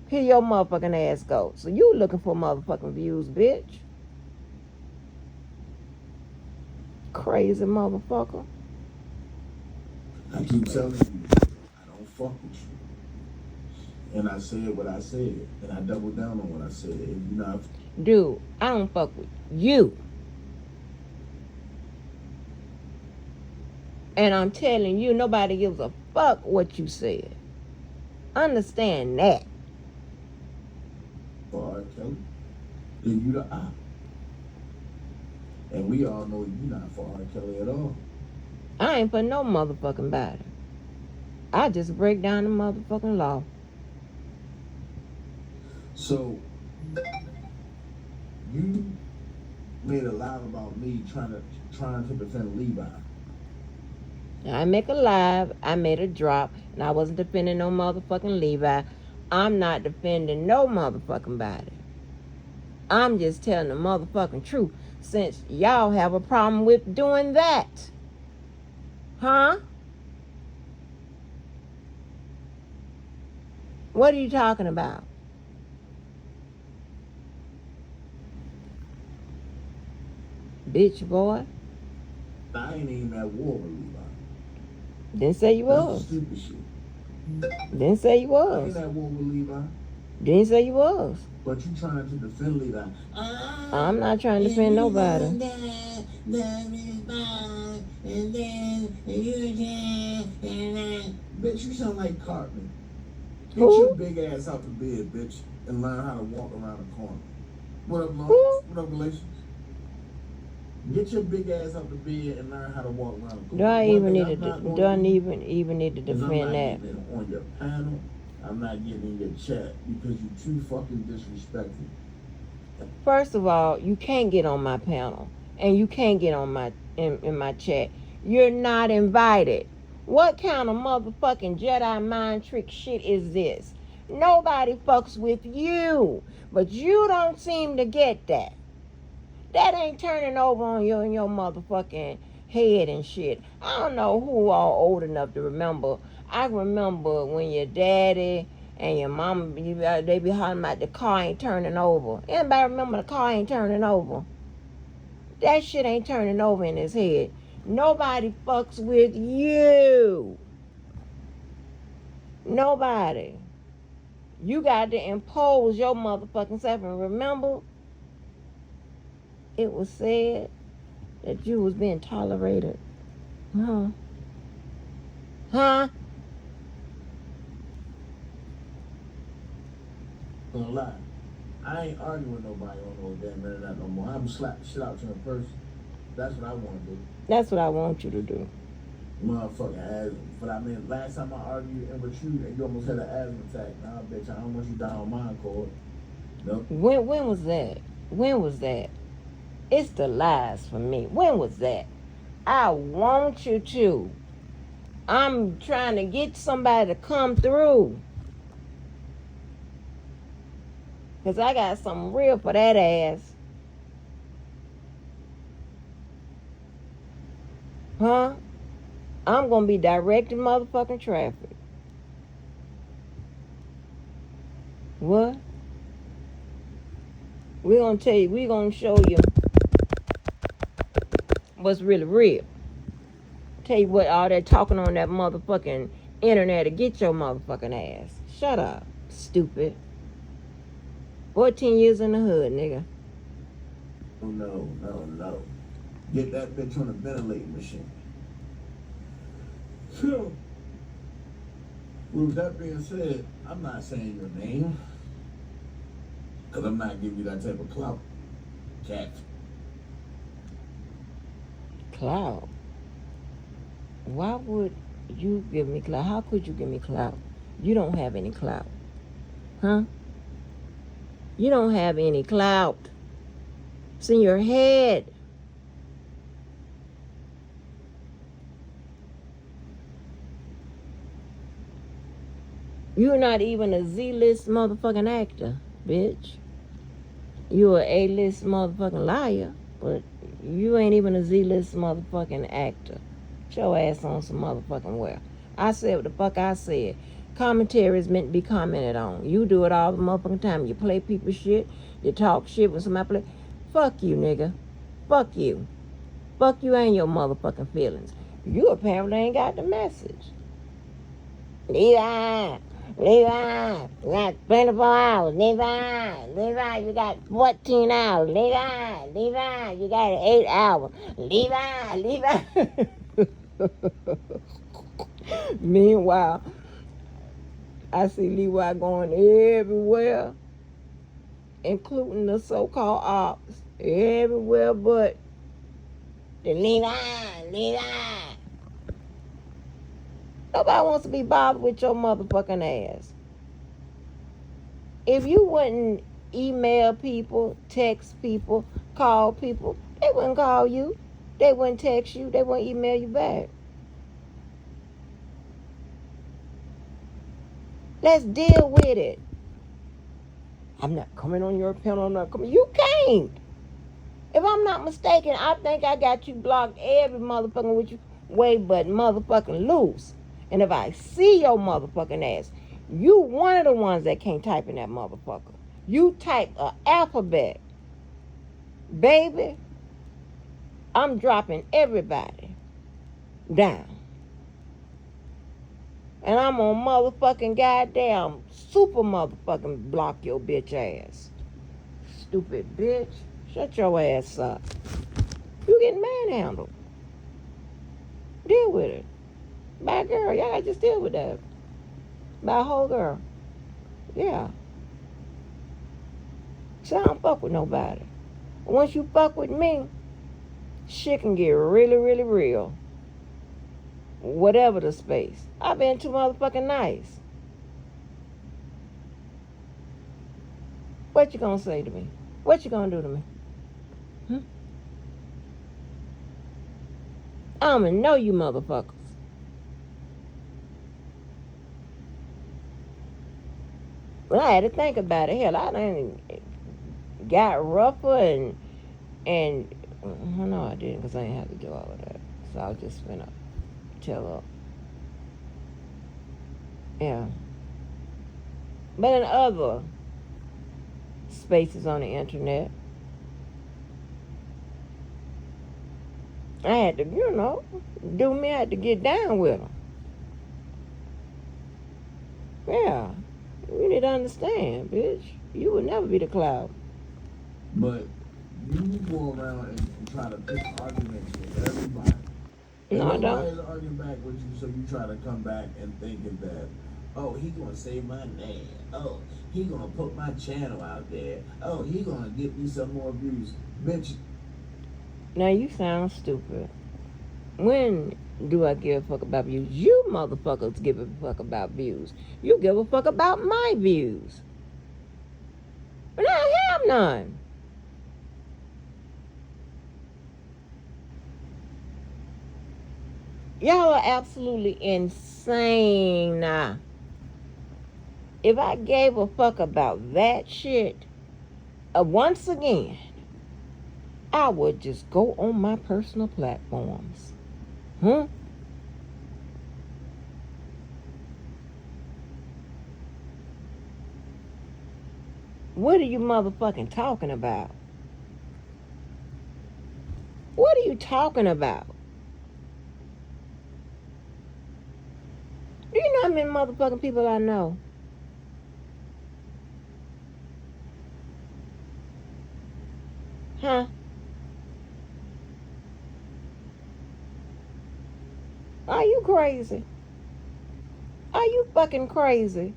Here your motherfucking ass go. So you looking for motherfucking views, bitch. Crazy motherfucker. I keep telling you, I don't fuck with you. And I said what I said. And I doubled down on what I said. And you know, Dude, I don't fuck with you. And I'm telling you, nobody gives a fuck what you said. Understand that. for R. Kelly, then you the op. And we all know you not for R. Kelly at all. I ain't for no motherfucking body. I just break down the motherfucking law. So, you made a lie about me trying to defend Levi. I make a live, I made a drop, and I wasn't defending no motherfucking Levi. I'm not defending no motherfucking body. I'm just telling the motherfucking truth, since y'all have a problem with doing that. Huh? What are you talking about? Bitch boy. I ain't even at war with Levi. Didn't say you That's was. stupid shit. Didn't say you I was. ain't at war with Levi. Didn't say you was. But you trying to defend Levi. I'm not trying to defend nobody. Bitch, you sound like Cartman. Get Who? your big ass out the bed, bitch, and learn how to walk around the corner. What up, Lawrence? Who? What up, Galatians? Get your big ass out the bed and learn how to walk around the corner. Do I One even thing need I'm to not gonna don't do even need to is I'm defend not that? getting on your panel. I'm not getting in your chat because you too fucking disrespectful. First of all, you can't get on my panel, and you can't get on my in my chat. You're not invited. What kind of motherfucking Jedi mind trick shit is this? Nobody fucks with you, but you don't seem to get that. That ain't turning over on you and your motherfucking head and shit. I don't know who all old enough to remember. I remember when your daddy and your mama, they be hollering about the car ain't turning over. Anybody remember the car ain't turning over? That shit ain't turning over in his head. Nobody fucks with you. Nobody. You got to impose your motherfucking self. And remember, it was said that you was being tolerated. Huh? Huh? Gonna lie. I ain't arguing with nobody on no damn internet no more. I'm slap the shit out you in person. That's what I want to do. That's what I want you to do. Motherfucking asthma. But I mean, last time I argued with you and you almost had an asthma attack. Nah, bitch, I don't want you down on my court. Nope. When was that? When was that? It's the lies for me. When was that? I want you to. I'm trying to get somebody to come through. Because I got something real for that ass. Huh? I'm going to be directing motherfucking traffic. What? We're going to tell you, we're going to show you what's really real. Tell you what, all that talking on that motherfucking internet to get your motherfucking ass. Shut up, stupid. 14 years in the hood, nigga. No. Get that bitch on a ventilating machine. So, with that being said, I'm not saying your name. Because I'm not giving you that type of clout. Cat. Clout? Why would you give me clout? How could you give me clout? You don't have any clout. Huh? You don't have any clout. It's in your head. You're not even a Z-list motherfucking actor, bitch. You're a A-list motherfucking liar, but you ain't even a Z-list motherfucking actor. Get your ass on some motherfucking well. I said what the fuck I said. Commentary is meant to be commented on. You do it all the motherfucking time. You play people's shit. You talk shit when somebody play. Fuck you, nigga. Fuck you. Fuck you and your motherfucking feelings. You apparently ain't got the message. Levi, you got 24 hours. Levi, you got 14 hours. Levi, you got 8 hours. Levi. Meanwhile, I see Levi going everywhere, including the so-called ops. Everywhere but the Levi. Nobody wants to be bothered with your motherfucking ass. If you wouldn't email people, text people, call people, they wouldn't call you. They wouldn't text you. They wouldn't email you back. Let's deal with it. I'm not coming on your panel. I'm not coming. You can't. If I'm not mistaken, I think I got you blocked every motherfucking with you way but motherfucking loose. And if I see your motherfucking ass, you one of the ones that can't type in that motherfucker. You type an alphabet. Baby, I'm dropping everybody down. And I'm gonna motherfucking goddamn super motherfucking block your bitch ass. Stupid bitch. Shut your ass up. You getting manhandled. Deal with it. By a girl. Y'all gotta just deal with that. By a whole girl. Yeah. So I don't fuck with nobody. Once you fuck with me, shit can get really, really real. Whatever the space. I've been too motherfucking nice. What you gonna say to me? What you gonna do to me? I don't even know you motherfuckers. But I had to think about it. Hell, I done got rougher and no, I didn't, because I didn't have to do all of that. So I was just finna tell up. Yeah. But in other spaces on the internet, I had to, do me. I had to get down with them. Yeah. You need to understand, bitch. You would never be the cloud. But you go around and try to pick arguments with everybody. No, I don't. Nobody's arguing back with you, so you try to come back and thinking that, oh, he gonna say my name. Oh, he gonna put my channel out there. Oh, he gonna get me some more views. Bitch. Now you sound stupid. When do I give a fuck about views? You motherfuckers give a fuck about views. You give a fuck about my views. But I have none. Y'all are absolutely insane. If I gave a fuck about that shit, once again, I would just go on my personal platforms. What are you motherfucking talking about? What are you talking about? Do you know how many motherfucking people I know? Huh? Are you crazy? Are you fucking crazy?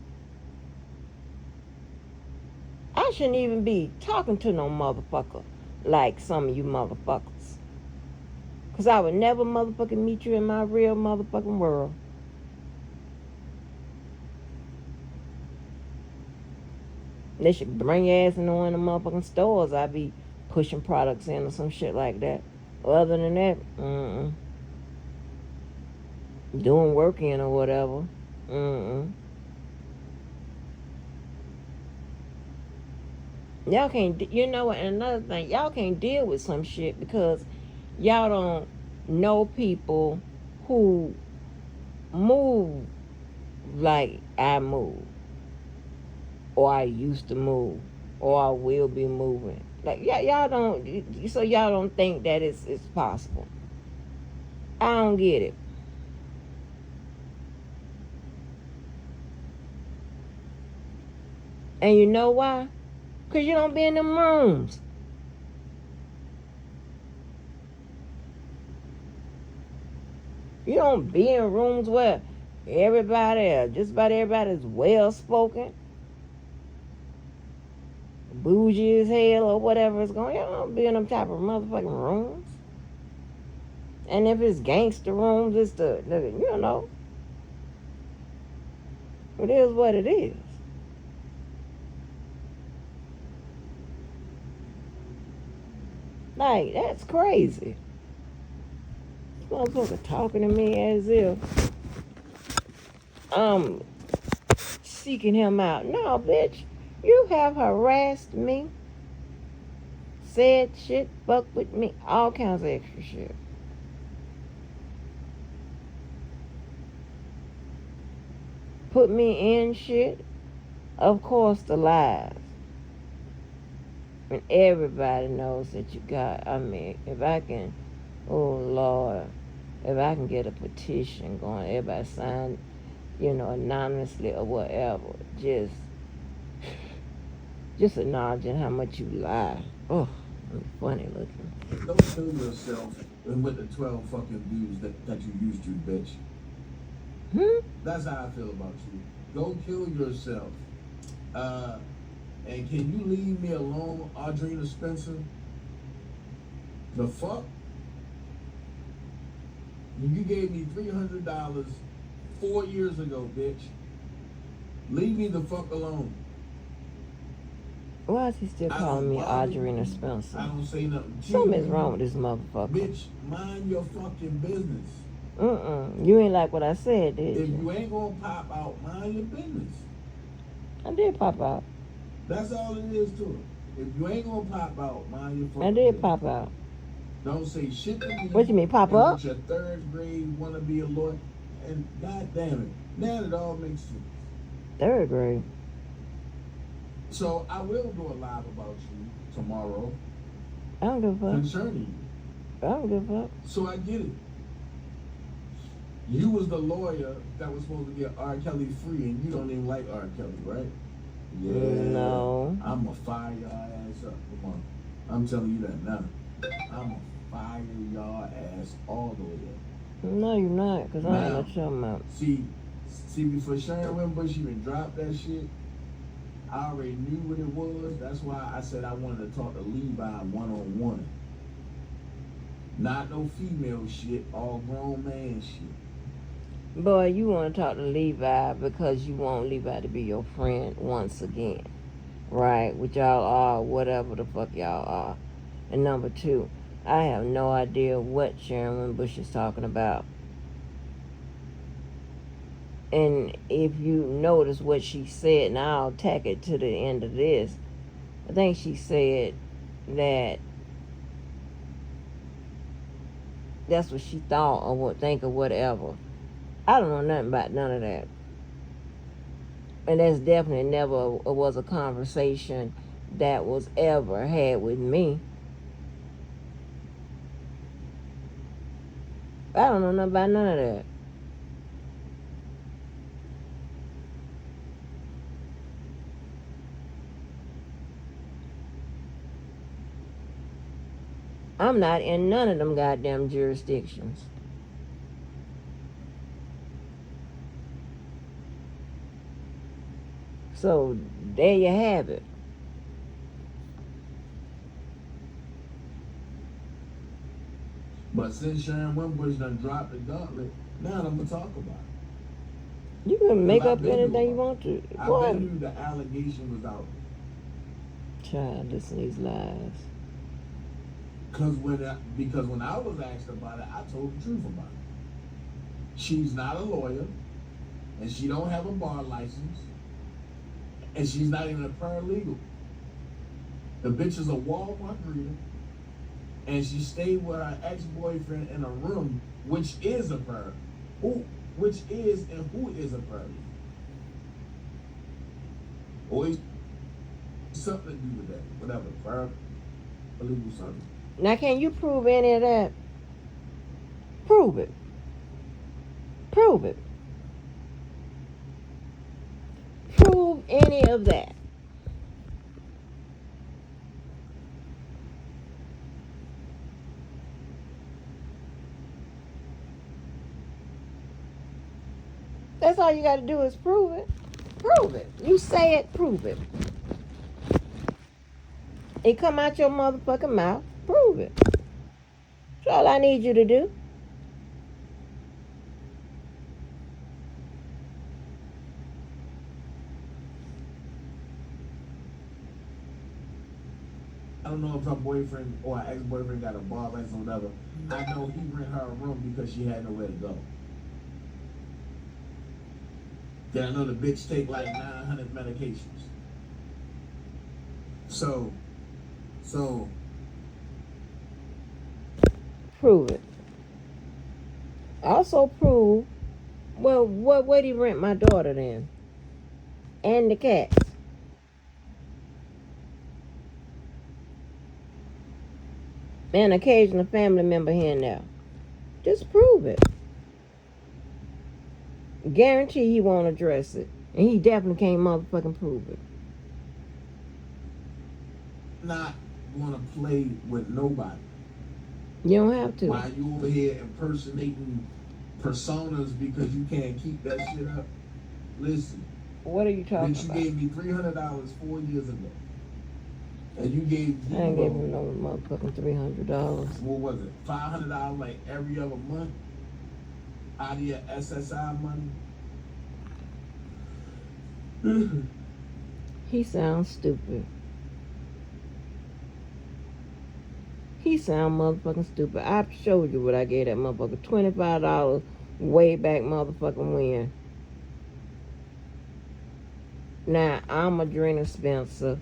I shouldn't even be talking to no motherfucker like some of you motherfuckers. Because I would never motherfucking meet you in my real motherfucking world. They should bring your ass into one of the motherfucking stores. I be pushing products in or some shit like that. Other than that, doing work in or whatever. Y'all can't, you know what? And another thing, y'all can't deal with some shit because y'all don't know people who move like I move, or I used to move, or I will be moving. Like y'all don't, so y'all don't think that it's possible. I don't get it. And you know why? Cause you don't be in them rooms. You don't be in rooms where everybody, just about everybody, is well spoken, bougie as hell, or whatever is going on. You don't be in them type of motherfucking rooms. And if it's gangster rooms, it's you know, it is what it is. Like, that's crazy. This motherfucker talking to me as if I'm seeking him out. No, bitch. You have harassed me, said shit, fucked with me, all kinds of extra shit. Put me in shit. Of course, the lies. And everybody knows that you got, I mean, if I can, oh Lord, if I can get a petition going, everybody sign, you know, anonymously or whatever, just acknowledging how much you lie. Oh, I'm funny looking. Don't kill yourself with the 12 fucking views that you used to, bitch. That's how I feel about you. Go kill yourself. And can you leave me alone, Audrina Spencer? The fuck? You gave me $300 4 years ago, bitch. Leave me the fuck alone. Why is he still calling me Audrina Spencer? I don't say nothing. Something's wrong with this motherfucker. Bitch, mind your fucking business. You ain't like what I said, did you? If you ain't gonna pop out, mind your business. I did pop out. That's all it is to it. If you ain't gonna pop out, mind your fucking I did business. pop out. Don't say shit to me. What you mean, pop up? With your third grade wanna be a lawyer. And god damn it, now it all makes sense. Third grade. So I will do a live about you tomorrow. I don't give a fuck. Concerning you. I don't give a fuck. So I get it. You was the lawyer that was supposed to get R. Kelly free, and you don't even like R. Kelly, right? Yeah. No. I'm gonna fire y'all ass up. Come on. I'm telling you that now. I'm gonna fire y'all ass all the way up. No, you're not, because I ain't no chum out. See, before Sharon Wimbush even dropped that shit, I already knew what it was. That's why I said I wanted to talk to Levi one-on-one. Not no female shit, all grown man shit. Boy, you want to talk to Levi because you want Levi to be your friend once again. Right? Which y'all are, whatever the fuck y'all are. And number two, I have no idea what Sharon Wimbush is talking about. And if you notice what she said, and I'll tack it to the end of this, I think she said that that's what she thought or what think or whatever. I don't know nothing about none of that. And that's definitely never was a conversation that was ever had with me. I don't know nothing about none of that. I'm not in none of them goddamn jurisdictions. So there you have it. But since Sharon Wimbush done dropped the gauntlet, now I'm gonna talk about it. You can make up anything you want to. I knew the allegation was out. Child, listen to these lies. Because when I was asked about it, I told the truth about it. She's not a lawyer, and she don't have a bar license, and she's not even a paralegal. The bitch is a Walmart reader, and she stayed with her ex-boyfriend in a room, which is a perv. Who is a perv? Always something to do with that. Whatever, perv, illegal something. Now, can you prove any of that? Prove it. Prove it. Prove any of that. That's all you got to do is prove it. Prove it. You say it, prove it. It come out your motherfucking mouth, prove it. That's all I need you to do. I don't know if her boyfriend or her ex-boyfriend got a bar license or whatever. I know he rent her a room because she had nowhere to go. Then I know the bitch take like 900 medications. So Prove it. Also prove, well, where'd he rent my daughter then? And the cats. And occasional family member here and there. Just prove it. Guarantee he won't address it. And he definitely can't motherfucking prove it. not gonna play with nobody. You don't have to. While you over here impersonating personas because you can't keep that shit up. Listen. What are you talking Bitch, you about? gave me $300 4 years ago. And you gave I ain't giving him no motherfucking $300. What was it? $500 like every other month out of your SSI money. He sounds stupid. He sound motherfucking stupid. I showed you what I gave that motherfucker. $25 way back motherfucking when. Now, I'm Adrena Spencer.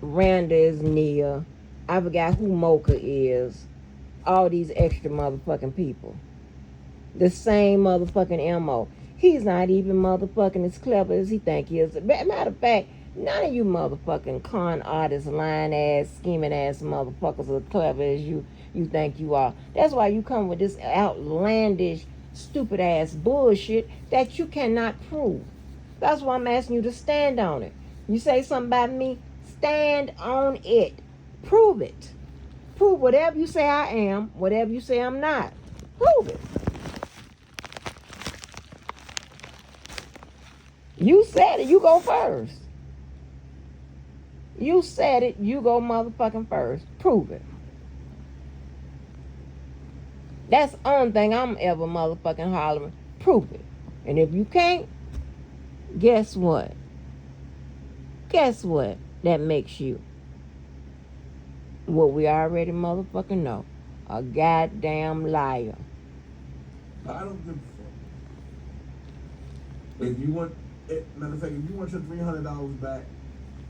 Randa is Nia. I forgot who Mocha is. All these extra motherfucking people. The same motherfucking MO. He's not even motherfucking as clever as he think he is. Matter of fact, none of you motherfucking con artists, lying ass, scheming ass motherfuckers are clever as you think you are. That's why you come with this outlandish, stupid ass bullshit that you cannot prove. That's why I'm asking you to stand on it. You say something about me, stand on it. Prove it. Prove whatever you say I am, whatever you say I'm not. Prove it. You said it, you go first. You said it, you go motherfucking first. Prove it. That's the only thing I'm ever motherfucking hollering. Prove it. And if you can't, guess what? Guess what? That makes you what we already motherfucking know. A goddamn liar. I don't give a fuck. If you want, matter of fact, if you want your $300 back,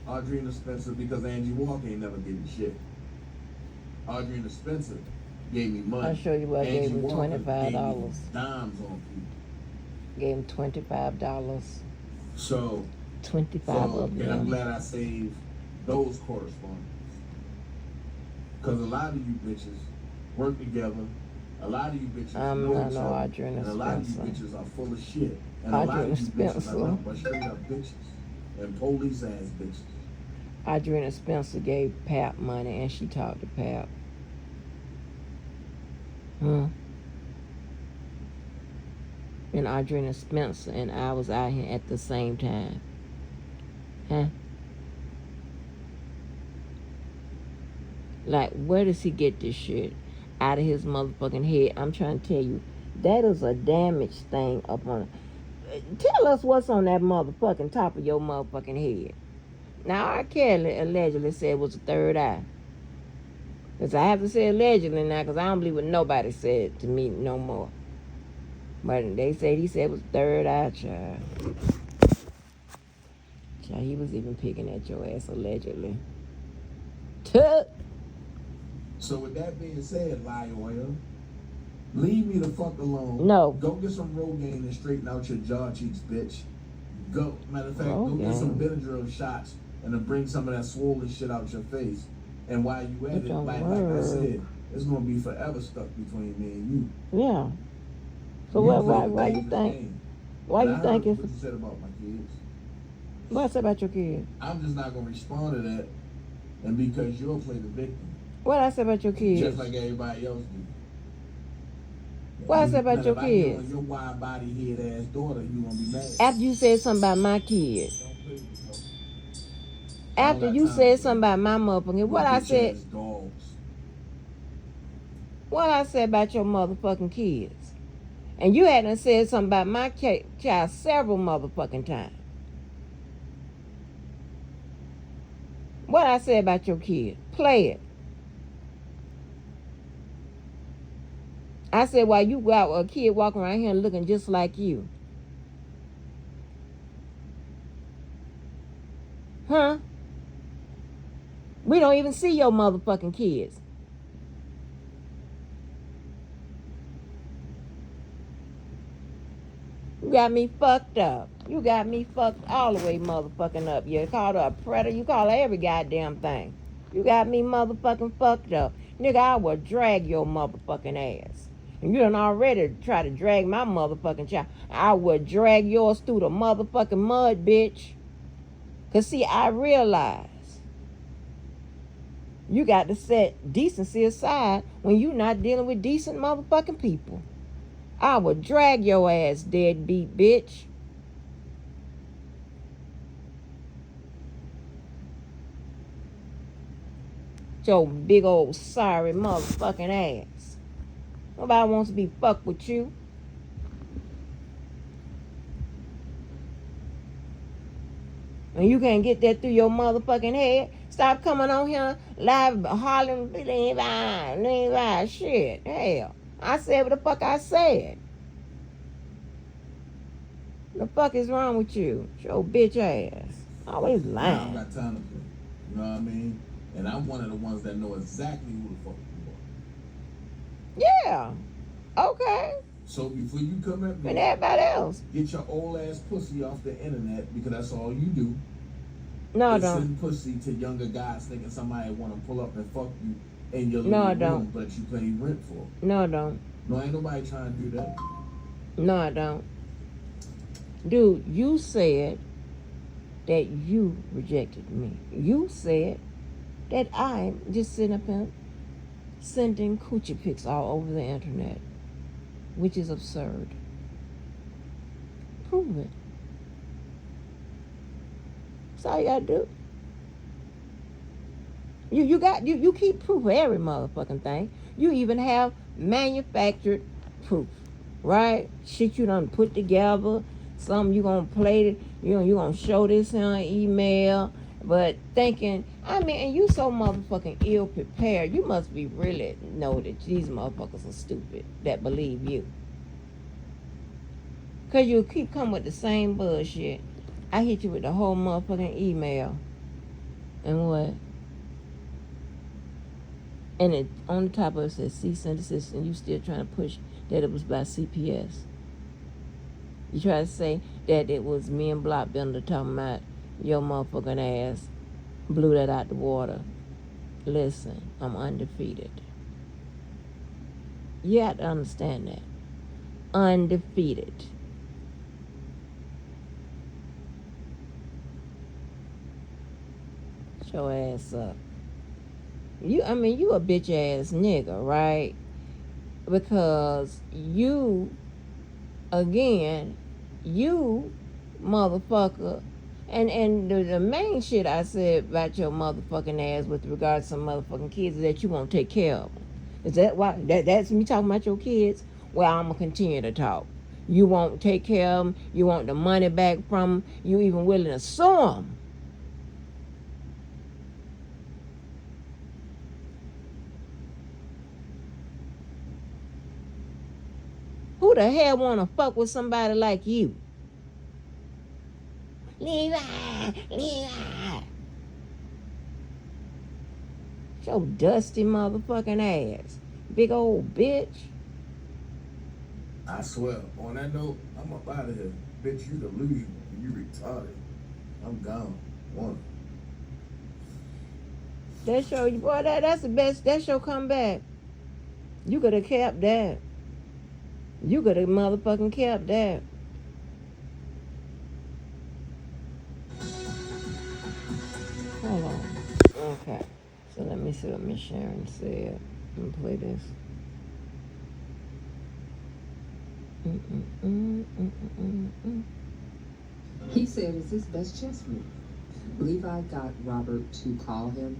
Adrena Spencer, because Angie Walker ain't never gave me shit. Adrena Spencer gave me money. I'll show you what I Angie gave him Walker $25. gave me dimes on people. Gave him $25. So 25 of and I'm them. glad I saved those correspondents. Because a lot of you bitches work together. A lot of you bitches know each other. Adrena And a lot of you Spencer. bitches are full of shit. And a lot of you Adrena bitches are Spencer. nothing but straight up bitches. And police ass bitches. Adrena Spencer gave Pap money and she talked to Pap. And Adrena Spencer and I was out here at the same time. Like, where does he get this shit out of his motherfucking head? I'm trying to tell you, that is a damaged thing up on. Tell us what's on that motherfucking top of your motherfucking head. Now, R. Kelly allegedly said it was a third eye. Because I have to say allegedly now, because I don't believe what nobody said to me no more. But they said he said it was third eye, child. Child, he was even picking at your ass allegedly. Tuh. So with that being said, lie oil, leave me the fuck alone. No. Go get some Rogaine and straighten out your jaw cheeks, bitch. Go. Matter of fact, go get some Rogaine. Benadryl shots and then bring some of that swollen shit out your face. And while you at it, don't like I said, it's gonna be forever stuck between me and you. Yeah. So You why you play the think? game. Why And you I think heard it's? what you said about my kids? What I said about your kid? I'm just not gonna respond to that, and because you'll play the victim, What I said about your kids? just like everybody else do. What I said about your If I get kids? on your wide body head ass daughter, you gonna be mad. After you said something about my kids. Don't play with me, bro. After got you time said for something about my motherfucking, what I bitch said, ass dogs. what I said about your motherfucking kids. And you hadn't said something about my child several motherfucking times. What I said about your kid. Play it. I said, while you got a kid walking around here looking just like you. Huh? We don't even see your motherfucking kids. You got me fucked up. You got me fucked all the way motherfucking up. You called her a predator. You call her every goddamn thing. You got me motherfucking fucked up. Nigga, I will drag your motherfucking ass. And you done already try to drag my motherfucking child. I will drag yours through the motherfucking mud, bitch. Cause see, I realize you got to set decency aside when you not dealing with decent motherfucking people. I will drag your ass, deadbeat bitch. Your big old sorry motherfucking ass. Nobody wants to be fucked with you. And you can't get that through your motherfucking head. Stop coming on here live hollering, leave shit. Hell, I said what the fuck I said. The fuck is wrong with you? Your bitch ass. Always I lying. don't got time to play. You know what I mean? And I'm one of the ones that know exactly who the fuck you are. Yeah. Okay. So before you come at me, And everybody else. get your old ass pussy off the internet, because that's all you do. No, I Is don't. send pussy to younger guys thinking somebody want to pull up and fuck you in your No, I little room, don't. but you pay rent for. No, I don't. No, ain't nobody trying to do that. No, I don't. Dude, you said that you rejected me. You said that I'm just sitting up here sending coochie pics all over the internet, which is absurd. Prove it. That's all you gotta do. You keep proof of every motherfucking thing. You even have manufactured proof, right? Shit you done put together. Some you gonna play, you gonna show this on email, but thinking, I mean, and you so motherfucking ill prepared. You must be really know that these motherfuckers are stupid that believe you. Cause you keep coming with the same bullshit. I hit you with the whole motherfucking email. And what? And it, on the top of it says cease and desist, and you still trying to push that it was by CPS. You try to say that it was me and Blockbender talking about your motherfucking ass blew that out the water. Listen, I'm undefeated. You have to understand that. Undefeated. Shut your ass up. You a bitch ass nigga, right? Because you, again, you motherfucker, and the main shit I said about your motherfucking ass with regards to some motherfucking kids is that you won't take care of them. Is that why? That's me talking about your kids? Well, I'm gonna continue to talk. You won't take care of them. You want the money back from them. You even willing to sue them. Who the hell wanna fuck with somebody like you? Levi, Your dusty motherfucking ass. Big old bitch. I swear. On that note, I'm up out of here. Bitch, you delusional. You retarded. I'm gone. One. That show, boy, that's the best. That show come back. You could have kept that. You could have motherfucking kept that. Hold on. Okay. So let me see what Miss Sharon said. Let me play this. He said it's his best chess move. Levi got Robert to call him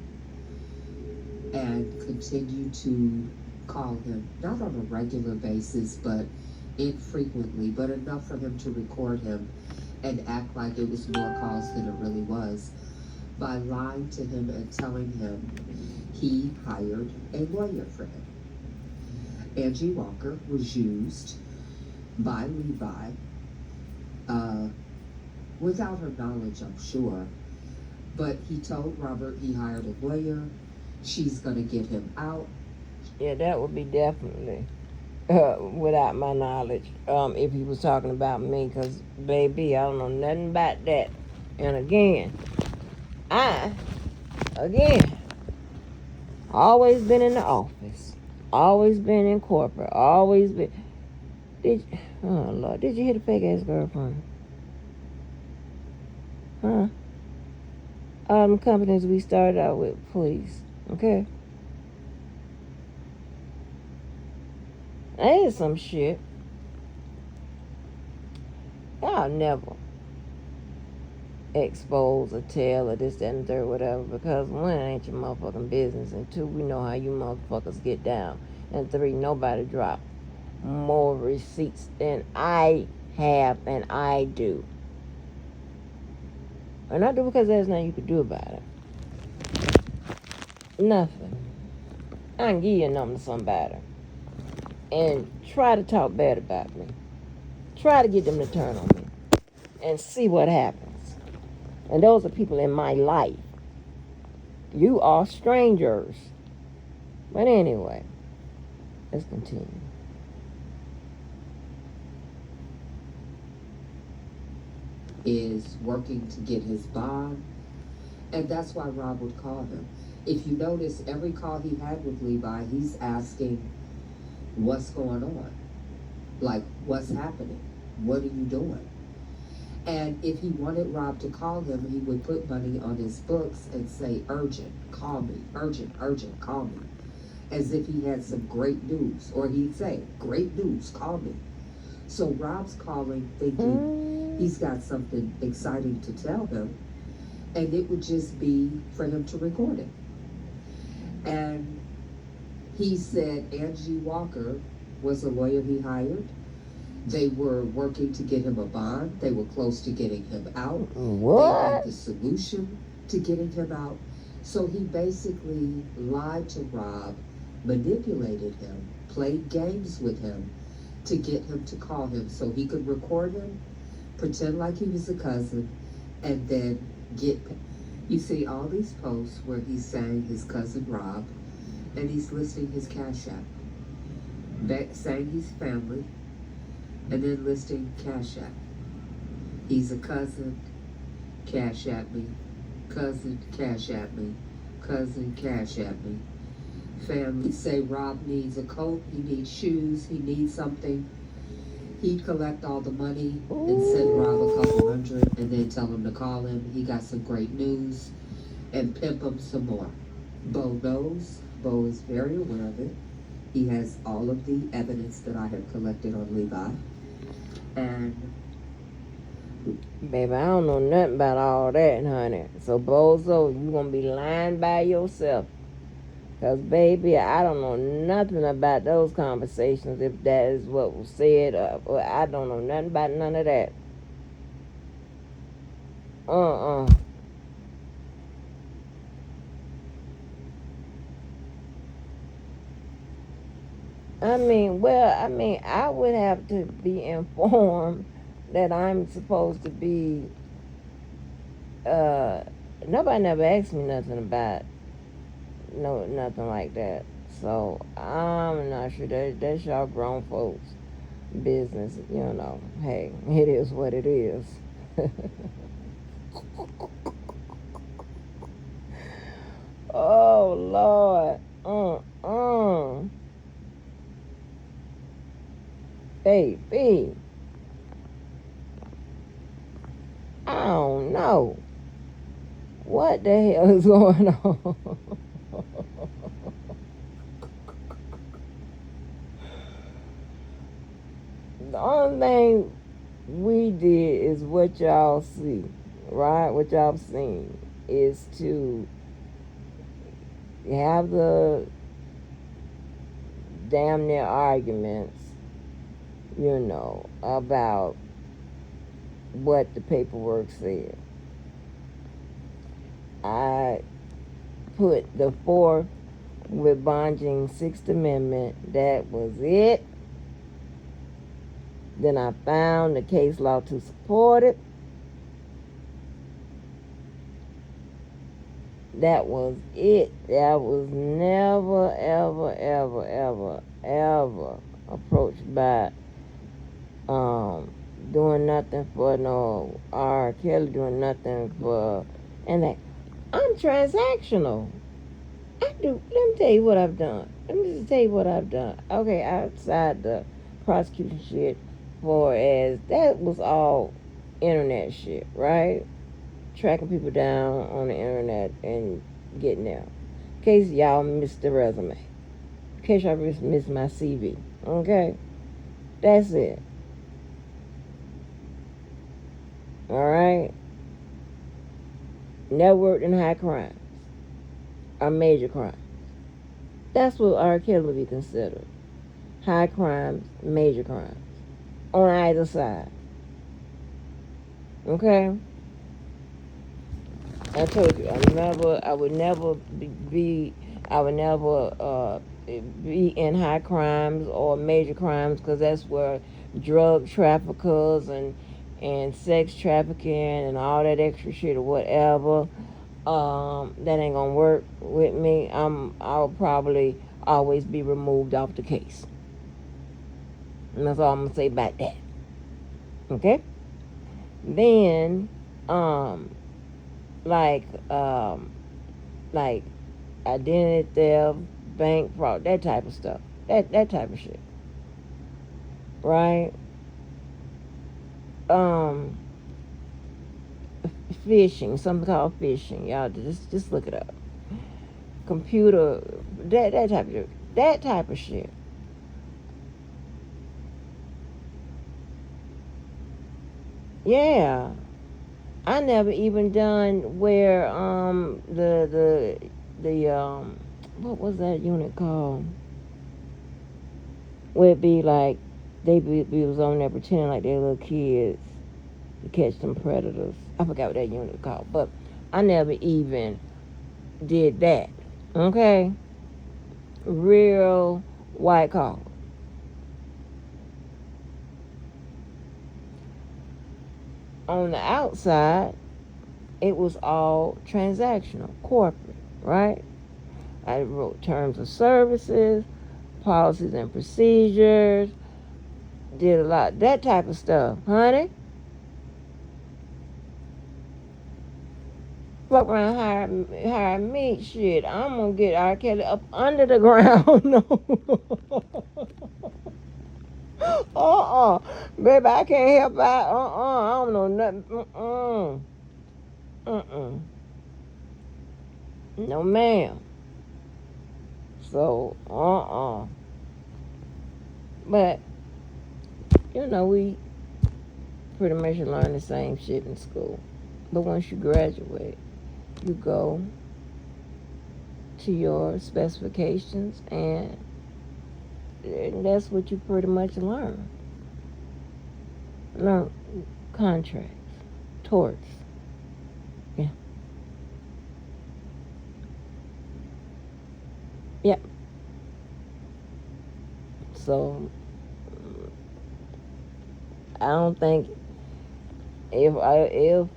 and continue to call him, not on a regular basis, but infrequently, but enough for him to record him and act like it was more calls than it really was, by lying to him and telling him he hired a lawyer for him. Angie Walker was used by Levi without her knowledge, I'm sure, but he told Robert he hired a lawyer. She's gonna get him out. Yeah, that would be definitely without my knowledge. If he was talking about me, because baby, I don't know nothing about that. And again, always been in the office, always been in corporate, always been. Oh Lord, did you hit a fake ass girlfriend? Huh? All them companies we started out with, please, okay? That is some shit. Y'all never expose or tell or this, that, and the third, whatever, because one, it ain't your motherfucking business, and two, we know how you motherfuckers get down, and three, nobody drop more receipts than I have and I do. And I do because there's nothing you can do about it. Nothing. I can give you a number to somebody and try to talk bad about me. Try to get them to turn on me and see what happens. And those are people in my life. You are strangers. But anyway, let's continue. Is working to get his bond, and that's why Rob would call him. If you notice, every call he had with Levi, he's asking, what's going on? Like, what's happening? What are you doing? And if he wanted Rob to call him, he would put money on his books and say, urgent, call me, urgent, urgent, call me. As if he had some great news. Or he'd say, great news, call me. So Rob's calling thinking he's got something exciting to tell him, and it would just be for him to record it. And he said Angie Walker was a lawyer he hired. They were working to get him a bond. They were close to getting him out. What? They had the solution to getting him out. So he basically lied to Rob, manipulated him, played games with him, to get him to call him so he could record him, pretend like he was a cousin, and then get. You see all these posts where he's saying his cousin Rob, and he's listing his Cash App, saying he's family, and then listing Cash App. He's a cousin, Cash App me, cousin, Cash App me, cousin, Cash App me. Family say Rob needs a coat, he needs shoes, he needs something. He'd collect all the money and send Rob a couple hundred and then tell him to call him. He got some great news and pimp him some more. Bo knows. Bo is very aware of it. He has all of the evidence that I have collected on Levi. And baby, I don't know nothing about all that, honey. So Bozo, you gonna be lying by yourself. Because, baby, I don't know nothing about those conversations, if that is what was said. I don't know nothing about none of that. I would have to be informed that I'm supposed to be nobody never asked me nothing about nothing like that. So I'm not sure that's y'all grown folks business. Hey, it is what it is. Oh Lord. Baby, I don't know what the hell is going on. The only thing we did is what y'all see, right? What y'all seen is to have the damn near arguments, about what the paperwork said. I put the fourth with Bonjing's Sixth Amendment. That was it. Then I found the case law to support it. That was it. That was never, ever, ever, ever, ever approached by doing nothing for no R. Kelly, doing nothing for, and that I'm transactional. I do. Let me tell you what I've done. Let me just tell you what I've done. Okay, outside the prosecution shit, for as that was all internet shit, right? Tracking people down on the internet and getting them. In case y'all missed the resume. In case y'all missed my CV. Okay? That's it. Alright? Networked in high crimes. Or major crimes. That's what R. Kelly would be considered. High crimes, major crimes. On either side. Okay? I told you, I would never be in high crimes or major crimes, because that's where drug traffickers and sex trafficking and all that extra shit or whatever, that ain't gonna work with me. I'll probably always be removed off the case. And that's all I'm gonna say about that. Okay? Then, like identity theft, bank fraud, that type of stuff. That type of shit. Right? Phishing, something called phishing. Y'all just look it up. Computer, that type of shit. Yeah. I never even done where the what was that unit called? Where it be like they was on there pretending like they little kids to catch them predators. I forgot what that unit was called, but I never even did that. Okay? Real white collar. On the outside, it was all transactional, corporate, right? I wrote terms of services, policies and procedures, did a lot, that type of stuff, honey. Fuck around, hire me, shit. I'm gonna get R. Kelly up under the ground. No. Baby, I can't help out. I don't know nothing. No, ma'am. So, But, we pretty much learn the same shit in school. But once you graduate, you go to your specifications, and that's what you pretty much learn. Learn contracts, torts. Yeah. Yep. So I don't think if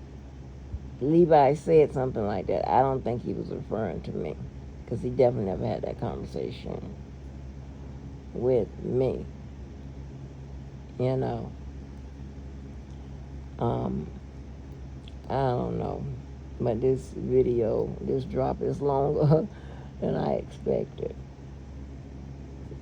Levi said something like that, I don't think he was referring to me, because he definitely never had that conversation with me. You know, I don't know, but this drop is longer than I expected.